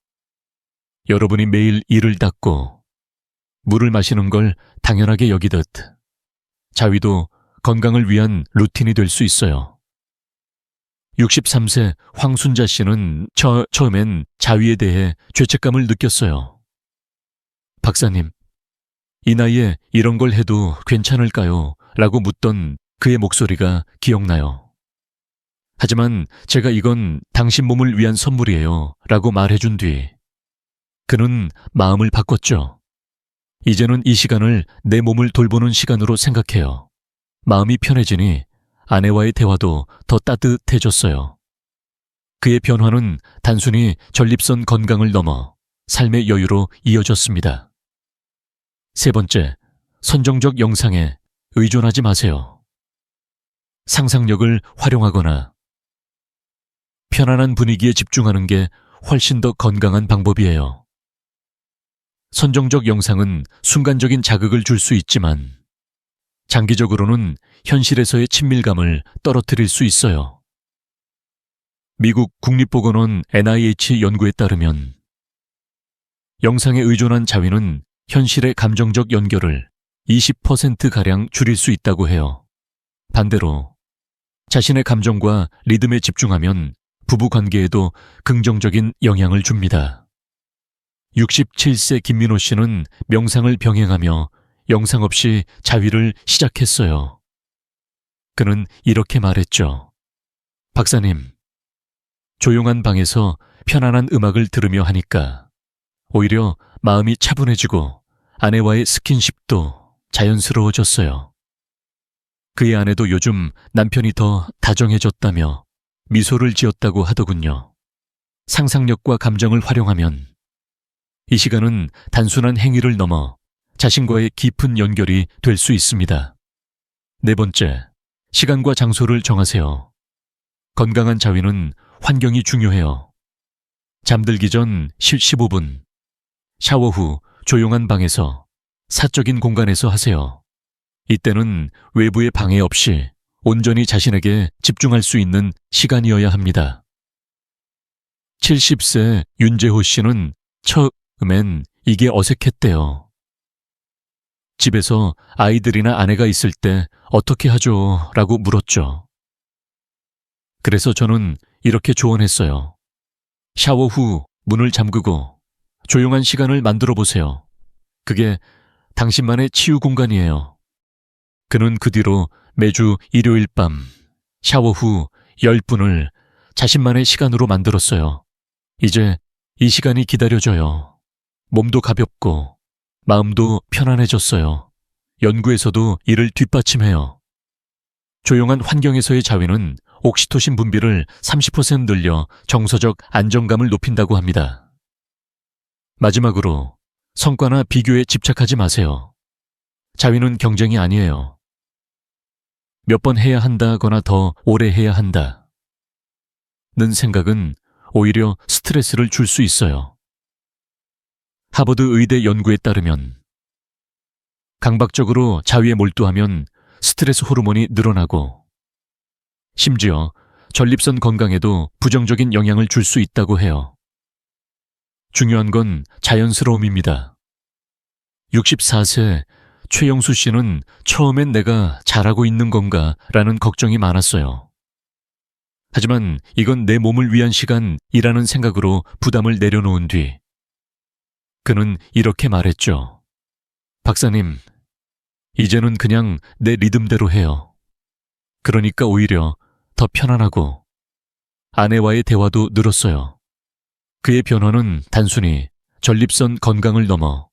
여러분이 매일 이를 닦고 물을 마시는 걸 당연하게 여기듯 자위도 건강을 위한 루틴이 될 수 있어요. 63세 황순자 씨는 처음엔 자위에 대해 죄책감을 느꼈어요. 박사님, 이 나이에 이런 걸 해도 괜찮을까요? 라고 묻던 그의 목소리가 기억나요. 하지만 제가 이건 당신 몸을 위한 선물이에요. 라고 말해준 뒤 그는 마음을 바꿨죠. 이제는 이 시간을 내 몸을 돌보는 시간으로 생각해요. 마음이 편해지니 아내와의 대화도 더 따뜻해졌어요. 그의 변화는 단순히 전립선 건강을 넘어 삶의 여유로 이어졌습니다. 세 번째, 선정적 영상에 의존하지 마세요. 상상력을 활용하거나 편안한 분위기에 집중하는 게 훨씬 더 건강한 방법이에요. 선정적 영상은 순간적인 자극을 줄 수 있지만 장기적으로는 현실에서의 친밀감을 떨어뜨릴 수 있어요. 미국 국립보건원 NIH 연구에 따르면 영상에 의존한 자위는 현실의 감정적 연결을 20%가량 줄일 수 있다고 해요. 반대로 자신의 감정과 리듬에 집중하면 부부 관계에도 긍정적인 영향을 줍니다. 67세 김민호 씨는 명상을 병행하며 영상 없이 자위를 시작했어요. 그는 이렇게 말했죠. 박사님, 조용한 방에서 편안한 음악을 들으며 하니까 오히려 마음이 차분해지고 아내와의 스킨십도 자연스러워졌어요. 그의 아내도 요즘 남편이 더 다정해졌다며 미소를 지었다고 하더군요. 상상력과 감정을 활용하면 이 시간은 단순한 행위를 넘어 자신과의 깊은 연결이 될 수 있습니다. 네 번째, 시간과 장소를 정하세요. 건강한 자위는 환경이 중요해요. 잠들기 전 15분, 샤워 후 조용한 방에서 사적인 공간에서 하세요. 이때는 외부의 방해 없이 온전히 자신에게 집중할 수 있는 시간이어야 합니다. 70세 윤재호 씨는 처음엔 이게 어색했대요. 집에서 아이들이나 아내가 있을 때 어떻게 하죠? 라고 물었죠. 그래서 저는 이렇게 조언했어요. 샤워 후 문을 잠그고 조용한 시간을 만들어 보세요. 그게 당신만의 치유 공간이에요. 그는 그 뒤로 매주 일요일 밤 샤워 후 10분을 자신만의 시간으로 만들었어요. 이제 이 시간이 기다려져요. 몸도 가볍고 마음도 편안해졌어요. 연구에서도 이를 뒷받침해요. 조용한 환경에서의 자위는 옥시토신 분비를 30% 늘려 정서적 안정감을 높인다고 합니다. 마지막으로 성과나 비교에 집착하지 마세요. 자위는 경쟁이 아니에요. 몇 번 해야 한다거나 더 오래 해야 한다. 는 생각은 오히려 스트레스를 줄 수 있어요. 하버드 의대 연구에 따르면 강박적으로 자위에 몰두하면 스트레스 호르몬이 늘어나고 심지어 전립선 건강에도 부정적인 영향을 줄 수 있다고 해요. 중요한 건 자연스러움입니다. 64세 최영수 씨는 처음엔 내가 잘하고 있는 건가 라는 걱정이 많았어요. 하지만 이건 내 몸을 위한 시간이라는 생각으로 부담을 내려놓은 뒤 그는 이렇게 말했죠. 박사님, 이제는 그냥 내 리듬대로 해요. 그러니까 오히려 더 편안하고 아내와의 대화도 늘었어요. 그의 변화는 단순히 전립선 건강을 넘어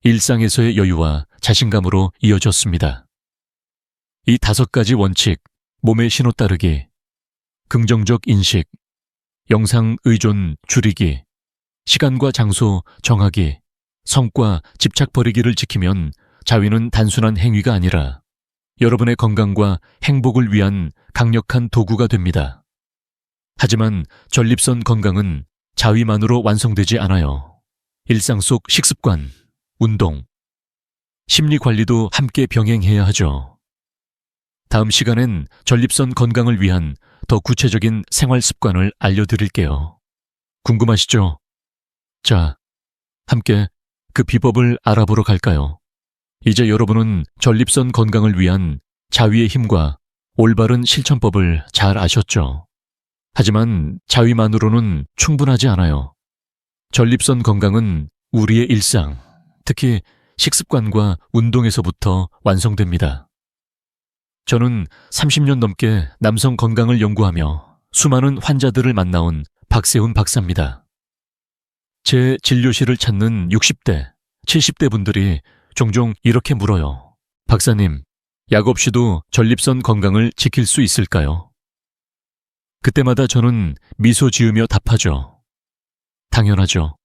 일상에서의 여유와 자신감으로 이어졌습니다. 이 5가지 원칙, 몸의 신호 따르기, 긍정적 인식, 영상 의존 줄이기, 시간과 장소 정하기, 성과 집착 버리기를 지키면 자위는 단순한 행위가 아니라 여러분의 건강과 행복을 위한 강력한 도구가 됩니다. 하지만 전립선 건강은 자위만으로 완성되지 않아요. 일상 속 식습관, 운동, 심리 관리도 함께 병행해야 하죠. 다음 시간엔 전립선 건강을 위한 더 구체적인 생활 습관을 알려드릴게요. 궁금하시죠? 자, 함께 그 비법을 알아보러 갈까요? 이제 여러분은 전립선 건강을 위한 자위의 힘과 올바른 실천법을 잘 아셨죠? 하지만 자위만으로는 충분하지 않아요. 전립선 건강은 우리의 일상, 특히 식습관과 운동에서부터 완성됩니다. 저는 30년 넘게 남성 건강을 연구하며 수많은 환자들을 만나온 박세훈 박사입니다. 제 진료실을 찾는 60대, 70대 분들이 종종 이렇게 물어요. 박사님, 약 없이도 전립선 건강을 지킬 수 있을까요? 그때마다 저는 미소 지으며 답하죠. 당연하죠.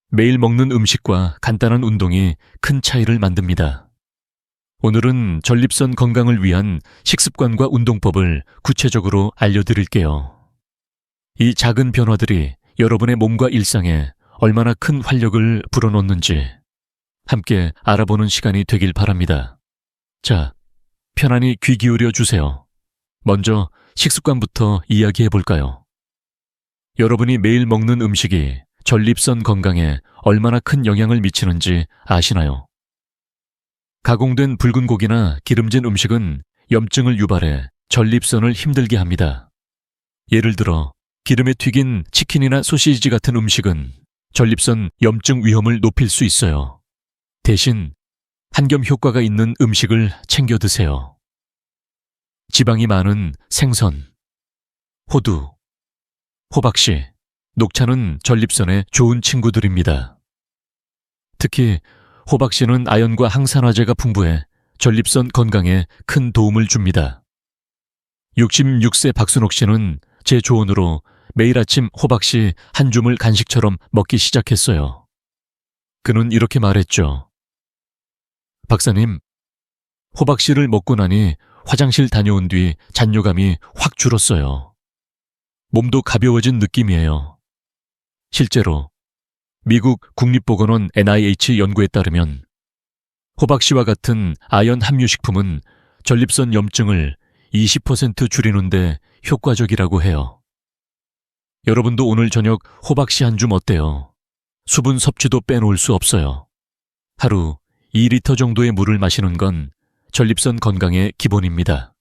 매일 먹는 음식과 간단한 운동이 큰 차이를 만듭니다. 오늘은 전립선 건강을 위한 식습관과 운동법을 구체적으로 알려드릴게요. 이 작은 변화들이 여러분의 몸과 일상에 얼마나 큰 활력을 불어넣는지 함께 알아보는 시간이 되길 바랍니다. 자, 편안히 귀 기울여 주세요. 먼저 식습관부터 이야기해 볼까요? 여러분이 매일 먹는 음식이 전립선 건강에 얼마나 큰 영향을 미치는지 아시나요? 가공된 붉은 고기나 기름진 음식은 염증을 유발해 전립선을 힘들게 합니다. 예를 들어 기름에 튀긴 치킨이나 소시지 같은 음식은 전립선 염증 위험을 높일 수 있어요. 대신 한겸 효과가 있는 음식을 챙겨 드세요. 지방이 많은 생선, 호두, 호박씨, 녹차는 전립선에 좋은 친구들입니다. 특히 호박씨는 아연과 항산화제가 풍부해 전립선 건강에 큰 도움을 줍니다. 66세 박순옥 씨는 제 조언으로 매일 아침 호박씨 한 줌을 간식처럼 먹기 시작했어요. 그는 이렇게 말했죠. 박사님, 호박씨를 먹고 나니 화장실 다녀온 뒤 잔뇨감이 확 줄었어요. 몸도 가벼워진 느낌이에요. 실제로 미국 국립보건원 NIH 연구에 따르면 호박씨와 같은 아연 함유 식품은 전립선 염증을 20% 줄이는데 효과적이라고 해요. 여러분도 오늘 저녁 호박씨 한 줌 어때요? 수분 섭취도 빼놓을 수 없어요. 하루 2리터 정도의 물을 마시는 건 전립선 건강의 기본입니다.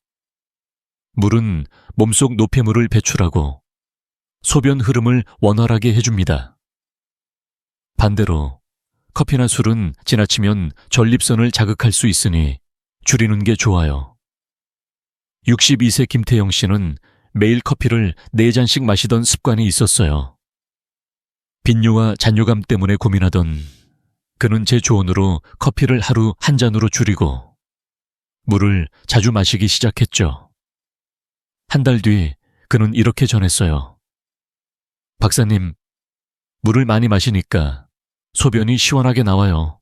물은 몸속 노폐물을 배출하고 소변 흐름을 원활하게 해줍니다. 반대로 커피나 술은 지나치면 전립선을 자극할 수 있으니 줄이는 게 좋아요. 62세 김태영 씨는 매일 커피를 4잔씩 마시던 습관이 있었어요. 빈뇨와 잔뇨감 때문에 고민하던 그는 제 조언으로 커피를 하루 한 잔으로 줄이고 물을 자주 마시기 시작했죠. 한 달 뒤 그는 이렇게 전했어요. 박사님, 물을 많이 마시니까 소변이 시원하게 나와요.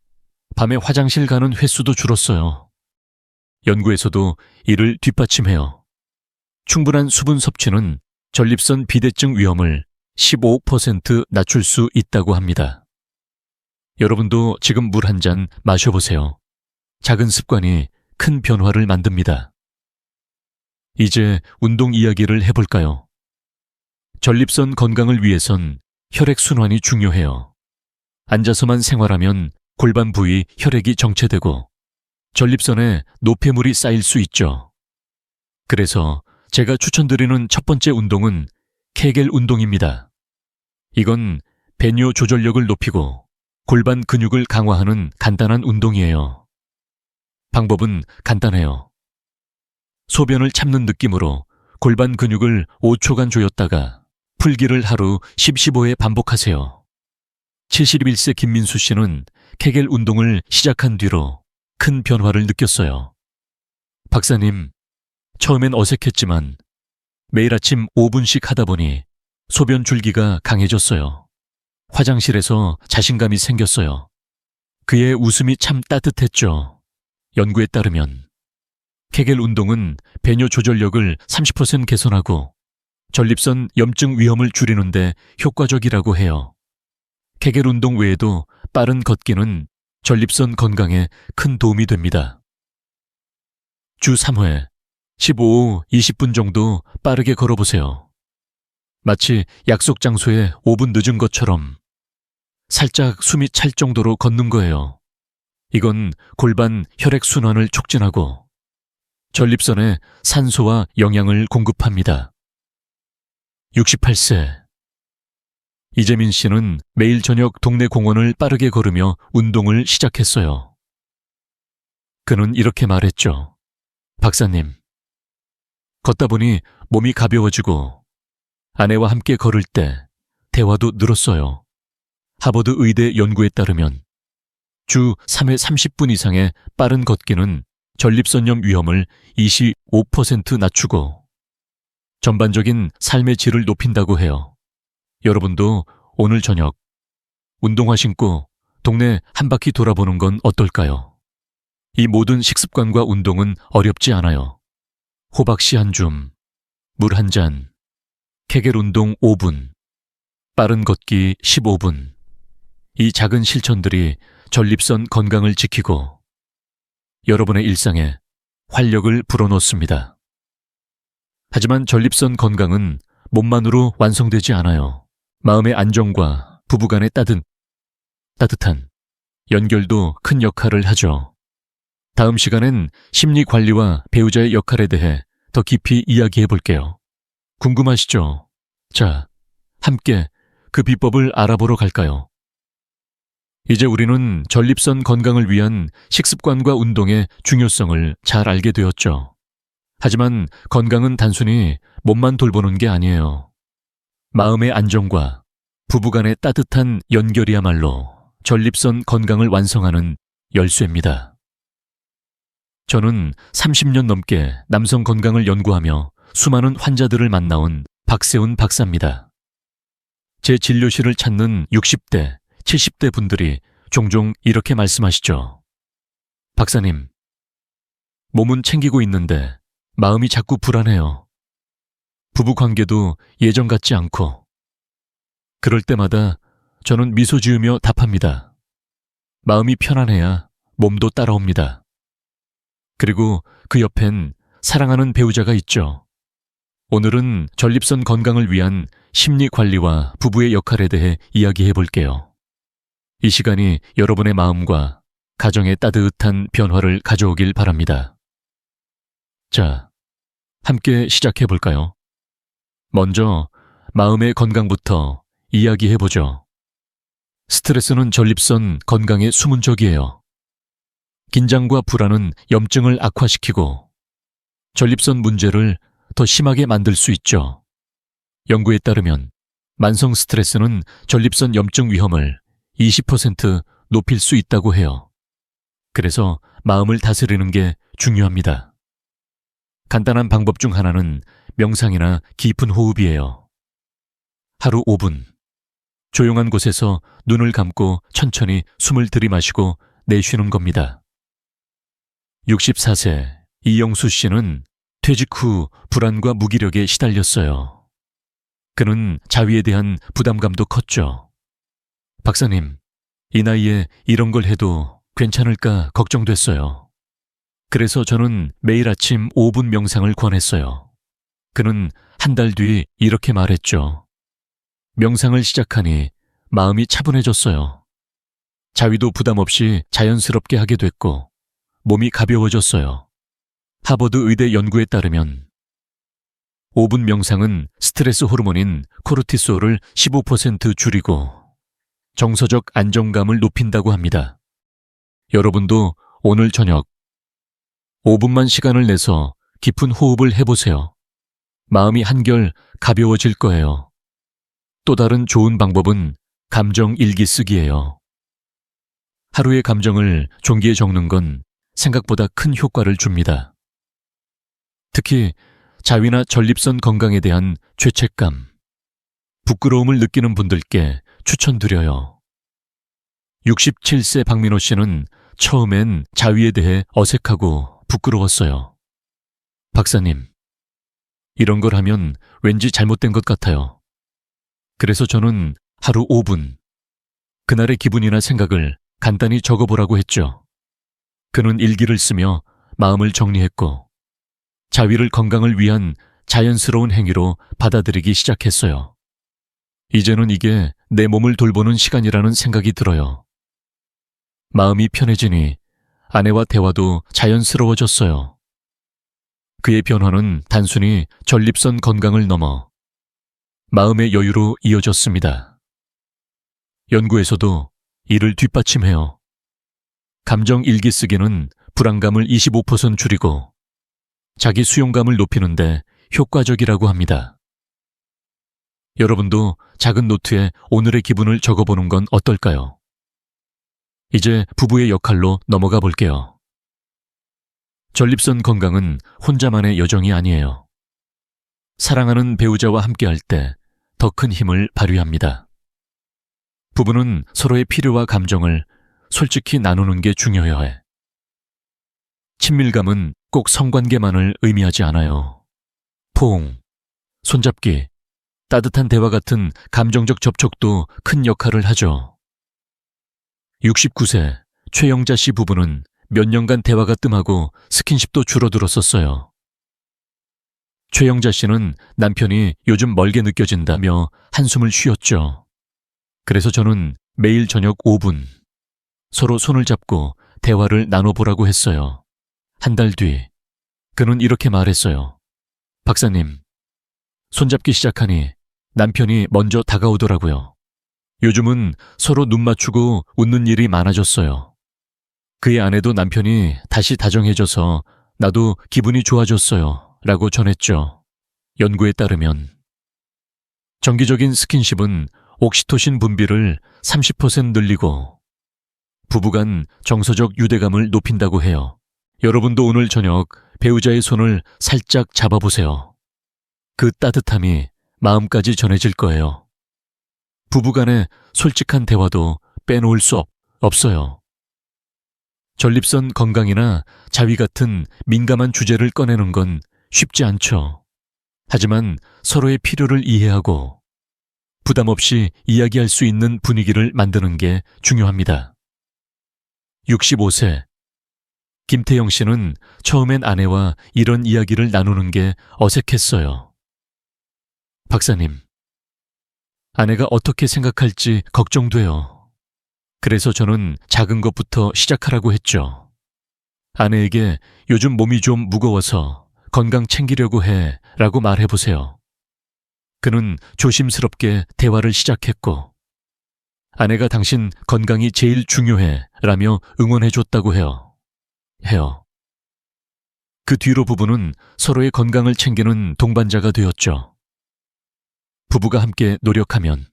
밤에 화장실 가는 횟수도 줄었어요. 연구에서도 이를 뒷받침해요. 충분한 수분 섭취는 전립선 비대증 위험을 15% 낮출 수 있다고 합니다. 여러분도 지금 물 한 잔 마셔보세요. 작은 습관이 큰 변화를 만듭니다. 이제 운동 이야기를 해볼까요? 전립선 건강을 위해선 혈액순환이 중요해요. 앉아서만 생활하면 골반 부위 혈액이 정체되고 전립선에 노폐물이 쌓일 수 있죠. 그래서 제가 추천드리는 첫 번째 운동은 케겔 운동입니다. 이건 배뇨 조절력을 높이고 골반 근육을 강화하는 간단한 운동이에요. 방법은 간단해요. 소변을 참는 느낌으로 골반 근육을 5초간 조였다가 풀기를 하루 10-15회 반복하세요. 71세 김민수 씨는 케겔 운동을 시작한 뒤로 큰 변화를 느꼈어요. 박사님, 처음엔 어색했지만 매일 아침 5분씩 하다 보니 소변 줄기가 강해졌어요. 화장실에서 자신감이 생겼어요. 그의 웃음이 참 따뜻했죠. 연구에 따르면 케겔 운동은 배뇨 조절력을 30% 개선하고 전립선 염증 위험을 줄이는데 효과적이라고 해요. 케겔 운동 외에도 빠른 걷기는 전립선 건강에 큰 도움이 됩니다. 주 3회, 15, 20분 정도 빠르게 걸어보세요. 마치 약속 장소에 5분 늦은 것처럼 살짝 숨이 찰 정도로 걷는 거예요. 이건 골반 혈액순환을 촉진하고 전립선에 산소와 영양을 공급합니다. 68세. 이재민 씨는 매일 저녁 동네 공원을 빠르게 걸으며 운동을 시작했어요. 그는 이렇게 말했죠. 박사님, 걷다 보니 몸이 가벼워지고 아내와 함께 걸을 때 대화도 늘었어요. 하버드 의대 연구에 따르면 주 3회 30분 이상의 빠른 걷기는 전립선염 위험을 25% 낮추고 전반적인 삶의 질을 높인다고 해요. 여러분도 오늘 저녁 운동화 신고 동네 한 바퀴 돌아보는 건 어떨까요? 이 모든 식습관과 운동은 어렵지 않아요. 호박씨 한 줌, 물 한 잔, 케겔 운동 5분, 빠른 걷기 15분. 이 작은 실천들이 전립선 건강을 지키고 여러분의 일상에 활력을 불어넣습니다. 하지만 전립선 건강은 몸만으로 완성되지 않아요. 마음의 안정과 부부간의 따뜻한 연결도 큰 역할을 하죠. 다음 시간엔 심리 관리와 배우자의 역할에 대해 더 깊이 이야기해 볼게요. 궁금하시죠? 자, 함께 그 비법을 알아보러 갈까요? 이제 우리는 전립선 건강을 위한 식습관과 운동의 중요성을 잘 알게 되었죠. 하지만 건강은 단순히 몸만 돌보는 게 아니에요. 마음의 안정과 부부간의 따뜻한 연결이야말로 전립선 건강을 완성하는 열쇠입니다. 저는 30년 넘게 남성 건강을 연구하며 수많은 환자들을 만나온 박세훈 박사입니다. 제 진료실을 찾는 60대, 70대 분들이 종종 이렇게 말씀하시죠. 박사님, 몸은 챙기고 있는데 마음이 자꾸 불안해요. 부부 관계도 예전 같지 않고. 그럴 때마다 저는 미소 지으며 답합니다. 마음이 편안해야 몸도 따라옵니다. 그리고 그 옆엔 사랑하는 배우자가 있죠. 오늘은 전립선 건강을 위한 심리 관리와 부부의 역할에 대해 이야기해 볼게요. 이 시간이 여러분의 마음과 가정에 따뜻한 변화를 가져오길 바랍니다. 자, 함께 시작해 볼까요? 먼저 마음의 건강부터 이야기해 보죠. 스트레스는 전립선 건강의 숨은 적이에요. 긴장과 불안은 염증을 악화시키고 전립선 문제를 더 심하게 만들 수 있죠. 연구에 따르면 만성 스트레스는 전립선 염증 위험을 20% 높일 수 있다고 해요. 그래서 마음을 다스리는 게 중요합니다. 간단한 방법 중 하나는 명상이나 깊은 호흡이에요. 하루 5분. 조용한 곳에서 눈을 감고 천천히 숨을 들이마시고 내쉬는 겁니다. 64세 이영수 씨는 퇴직 후 불안과 무기력에 시달렸어요. 그는 자위에 대한 부담감도 컸죠. 박사님, 이 나이에 이런 걸 해도 괜찮을까 걱정됐어요. 그래서 저는 매일 아침 5분 명상을 권했어요. 그는 한 달 뒤 이렇게 말했죠. 명상을 시작하니 마음이 차분해졌어요. 자위도 부담 없이 자연스럽게 하게 됐고 몸이 가벼워졌어요. 하버드 의대 연구에 따르면 5분 명상은 스트레스 호르몬인 코르티솔을 15% 줄이고 정서적 안정감을 높인다고 합니다. 여러분도 오늘 저녁 5분만 시간을 내서 깊은 호흡을 해보세요. 마음이 한결 가벼워질 거예요. 또 다른 좋은 방법은 감정 일기 쓰기예요. 하루의 감정을 종이에 적는 건 생각보다 큰 효과를 줍니다. 특히 자위나 전립선 건강에 대한 죄책감, 부끄러움을 느끼는 분들께 추천드려요. 67세 박민호 씨는 처음엔 자위에 대해 어색하고 부끄러웠어요. 박사님, 이런 걸 하면 왠지 잘못된 것 같아요. 그래서 저는 하루 5분, 그날의 기분이나 생각을 간단히 적어보라고 했죠. 그는 일기를 쓰며 마음을 정리했고 자위를 건강을 위한 자연스러운 행위로 받아들이기 시작했어요. 이제는 이게 내 몸을 돌보는 시간이라는 생각이 들어요. 마음이 편해지니 아내와 대화도 자연스러워졌어요. 그의 변화는 단순히 전립선 건강을 넘어 마음의 여유로 이어졌습니다. 연구에서도 이를 뒷받침해요. 감정 일기 쓰기는 불안감을 25% 줄이고 자기 수용감을 높이는데 효과적이라고 합니다. 여러분도 작은 노트에 오늘의 기분을 적어보는 건 어떨까요? 이제 부부의 역할로 넘어가 볼게요. 전립선 건강은 혼자만의 여정이 아니에요. 사랑하는 배우자와 함께할 때 더 큰 힘을 발휘합니다. 부부는 서로의 필요와 감정을 솔직히 나누는 게 중요해요. 친밀감은 꼭 성관계만을 의미하지 않아요. 포옹, 손잡기, 따뜻한 대화 같은 감정적 접촉도 큰 역할을 하죠. 69세 최영자 씨 부부는 몇 년간 대화가 뜸하고 스킨십도 줄어들었었어요. 최영자 씨는 남편이 요즘 멀게 느껴진다며 한숨을 쉬었죠. 그래서 저는 매일 저녁 5분 서로 손을 잡고 대화를 나눠보라고 했어요. 한 달 뒤 그는 이렇게 말했어요. 박사님, 손잡기 시작하니 남편이 먼저 다가오더라고요. 요즘은 서로 눈 맞추고 웃는 일이 많아졌어요. 그의 아내도 남편이 다시 다정해져서 나도 기분이 좋아졌어요. 라고 전했죠. 연구에 따르면 정기적인 스킨십은 옥시토신 분비를 30% 늘리고 부부간 정서적 유대감을 높인다고 해요. 여러분도 오늘 저녁 배우자의 손을 살짝 잡아보세요. 그 따뜻함이 마음까지 전해질 거예요. 부부간의 솔직한 대화도 빼놓을 수 없어요. 전립선 건강이나 자위 같은 민감한 주제를 꺼내는 건 쉽지 않죠. 하지만 서로의 필요를 이해하고 부담 없이 이야기할 수 있는 분위기를 만드는 게 중요합니다. 65세 김태영 씨는 처음엔 아내와 이런 이야기를 나누는 게 어색했어요. 박사님, 아내가 어떻게 생각할지 걱정돼요. 그래서 저는 작은 것부터 시작하라고 했죠. 아내에게 요즘 몸이 좀 무거워서 건강 챙기려고 해 라고 말해보세요. 그는 조심스럽게 대화를 시작했고 아내가 당신 건강이 제일 중요해 라며 응원해줬다고 해요. 그 뒤로 부부는 서로의 건강을 챙기는 동반자가 되었죠. 부부가 함께 노력하면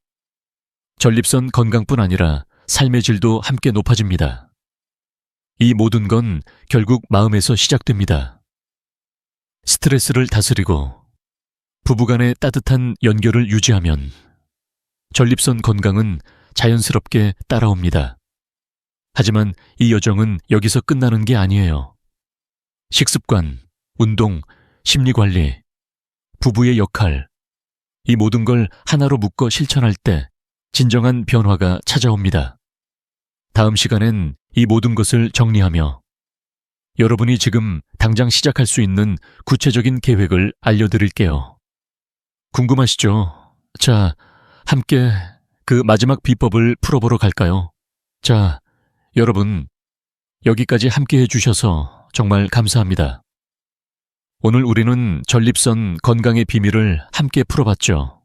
전립선 건강뿐 아니라 삶의 질도 함께 높아집니다. 이 모든 건 결국 마음에서 시작됩니다. 스트레스를 다스리고 부부간의 따뜻한 연결을 유지하면 전립선 건강은 자연스럽게 따라옵니다. 하지만 이 여정은 여기서 끝나는 게 아니에요. 식습관, 운동, 심리관리, 부부의 역할, 이 모든 걸 하나로 묶어 실천할 때 진정한 변화가 찾아옵니다. 다음 시간엔 이 모든 것을 정리하며 여러분이 지금 당장 시작할 수 있는 구체적인 계획을 알려드릴게요. 궁금하시죠? 자, 함께 그 마지막 비법을 풀어보러 갈까요? 자, 여러분, 여기까지 함께 해주셔서 정말 감사합니다. 오늘 우리는 전립선 건강의 비밀을 함께 풀어봤죠.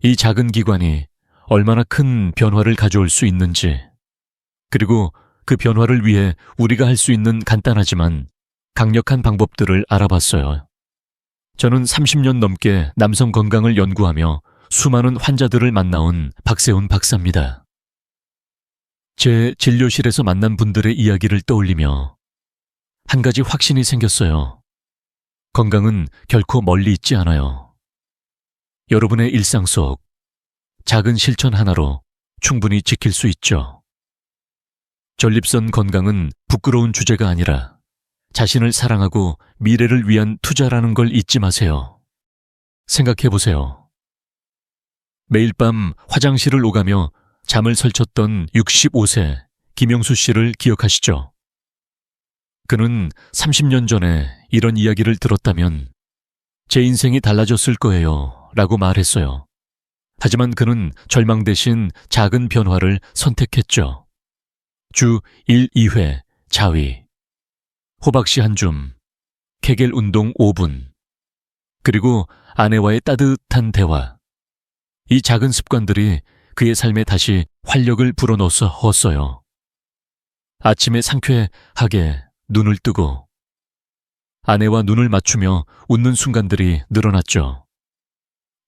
이 작은 기관이 얼마나 큰 변화를 가져올 수 있는지, 그리고 그 변화를 위해 우리가 할 수 있는 간단하지만 강력한 방법들을 알아봤어요. 저는 30년 넘게 남성 건강을 연구하며 수많은 환자들을 만나온 박세훈 박사입니다. 제 진료실에서 만난 분들의 이야기를 떠올리며 한 가지 확신이 생겼어요. 건강은 결코 멀리 있지 않아요. 여러분의 일상 속 작은 실천 하나로 충분히 지킬 수 있죠. 전립선 건강은 부끄러운 주제가 아니라 자신을 사랑하고 미래를 위한 투자라는 걸 잊지 마세요. 생각해 보세요. 매일 밤 화장실을 오가며 잠을 설쳤던 65세 김영수 씨를 기억하시죠? 그는 30년 전에 이런 이야기를 들었다면 제 인생이 달라졌을 거예요 라고 말했어요. 하지만 그는 절망 대신 작은 변화를 선택했죠. 주 1, 2회 자위, 호박씨 한 줌, 케겔 운동 5분, 그리고 아내와의 따뜻한 대화. 이 작은 습관들이 그의 삶에 다시 활력을 불어넣었어요. 아침에 상쾌하게 눈을 뜨고 아내와 눈을 맞추며 웃는 순간들이 늘어났죠.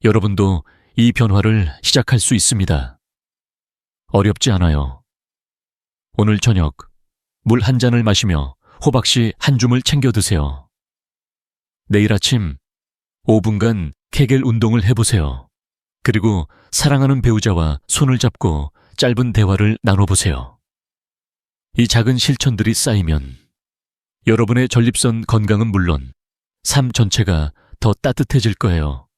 여러분도 이 변화를 시작할 수 있습니다. 어렵지 않아요. 오늘 저녁 물 한 잔을 마시며 호박씨 한 줌을 챙겨 드세요. 내일 아침 5분간 케겔 운동을 해보세요. 그리고 사랑하는 배우자와 손을 잡고 짧은 대화를 나눠보세요. 이 작은 실천들이 쌓이면 여러분의 전립선 건강은 물론 삶 전체가 더 따뜻해질 거예요.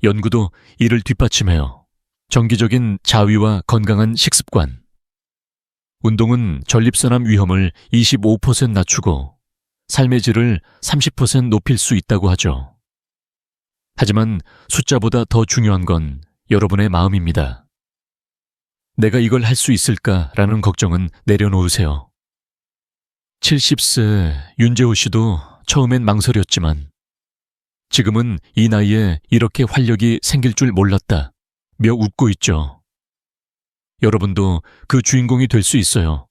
연구도 이를 뒷받침해요. 정기적인 자위와 건강한 식습관. 운동은 전립선암 위험을 25% 낮추고 삶의 질을 30% 높일 수 있다고 하죠. 하지만 숫자보다 더 중요한 건 여러분의 마음입니다. 내가 이걸 할 수 있을까라는 걱정은 내려놓으세요. 70세 윤재호 씨도 처음엔 망설였지만 지금은 이 나이에 이렇게 활력이 생길 줄 몰랐다 며 웃고 있죠. 여러분도 그 주인공이 될 수 있어요.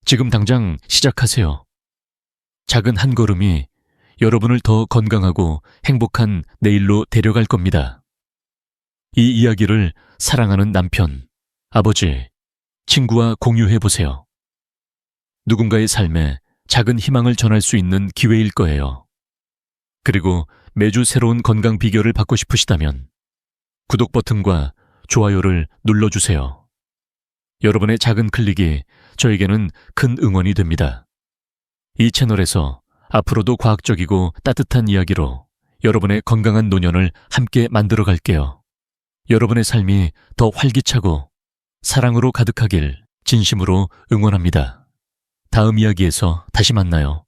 지금 당장 시작하세요. 작은 한 걸음이 여러분을 더 건강하고 행복한 내일로 데려갈 겁니다. 이 이야기를 사랑하는 남편, 아버지, 친구와 공유해보세요. 누군가의 삶에 작은 희망을 전할 수 있는 기회일 거예요. 그리고 매주 새로운 건강 비결을 받고 싶으시다면 구독 버튼과 좋아요를 눌러주세요. 여러분의 작은 클릭이 저에게는 큰 응원이 됩니다. 이 채널에서 앞으로도 과학적이고 따뜻한 이야기로 여러분의 건강한 노년을 함께 만들어 갈게요. 여러분의 삶이 더 활기차고 사랑으로 가득하길 진심으로 응원합니다. 다음 이야기에서 다시 만나요.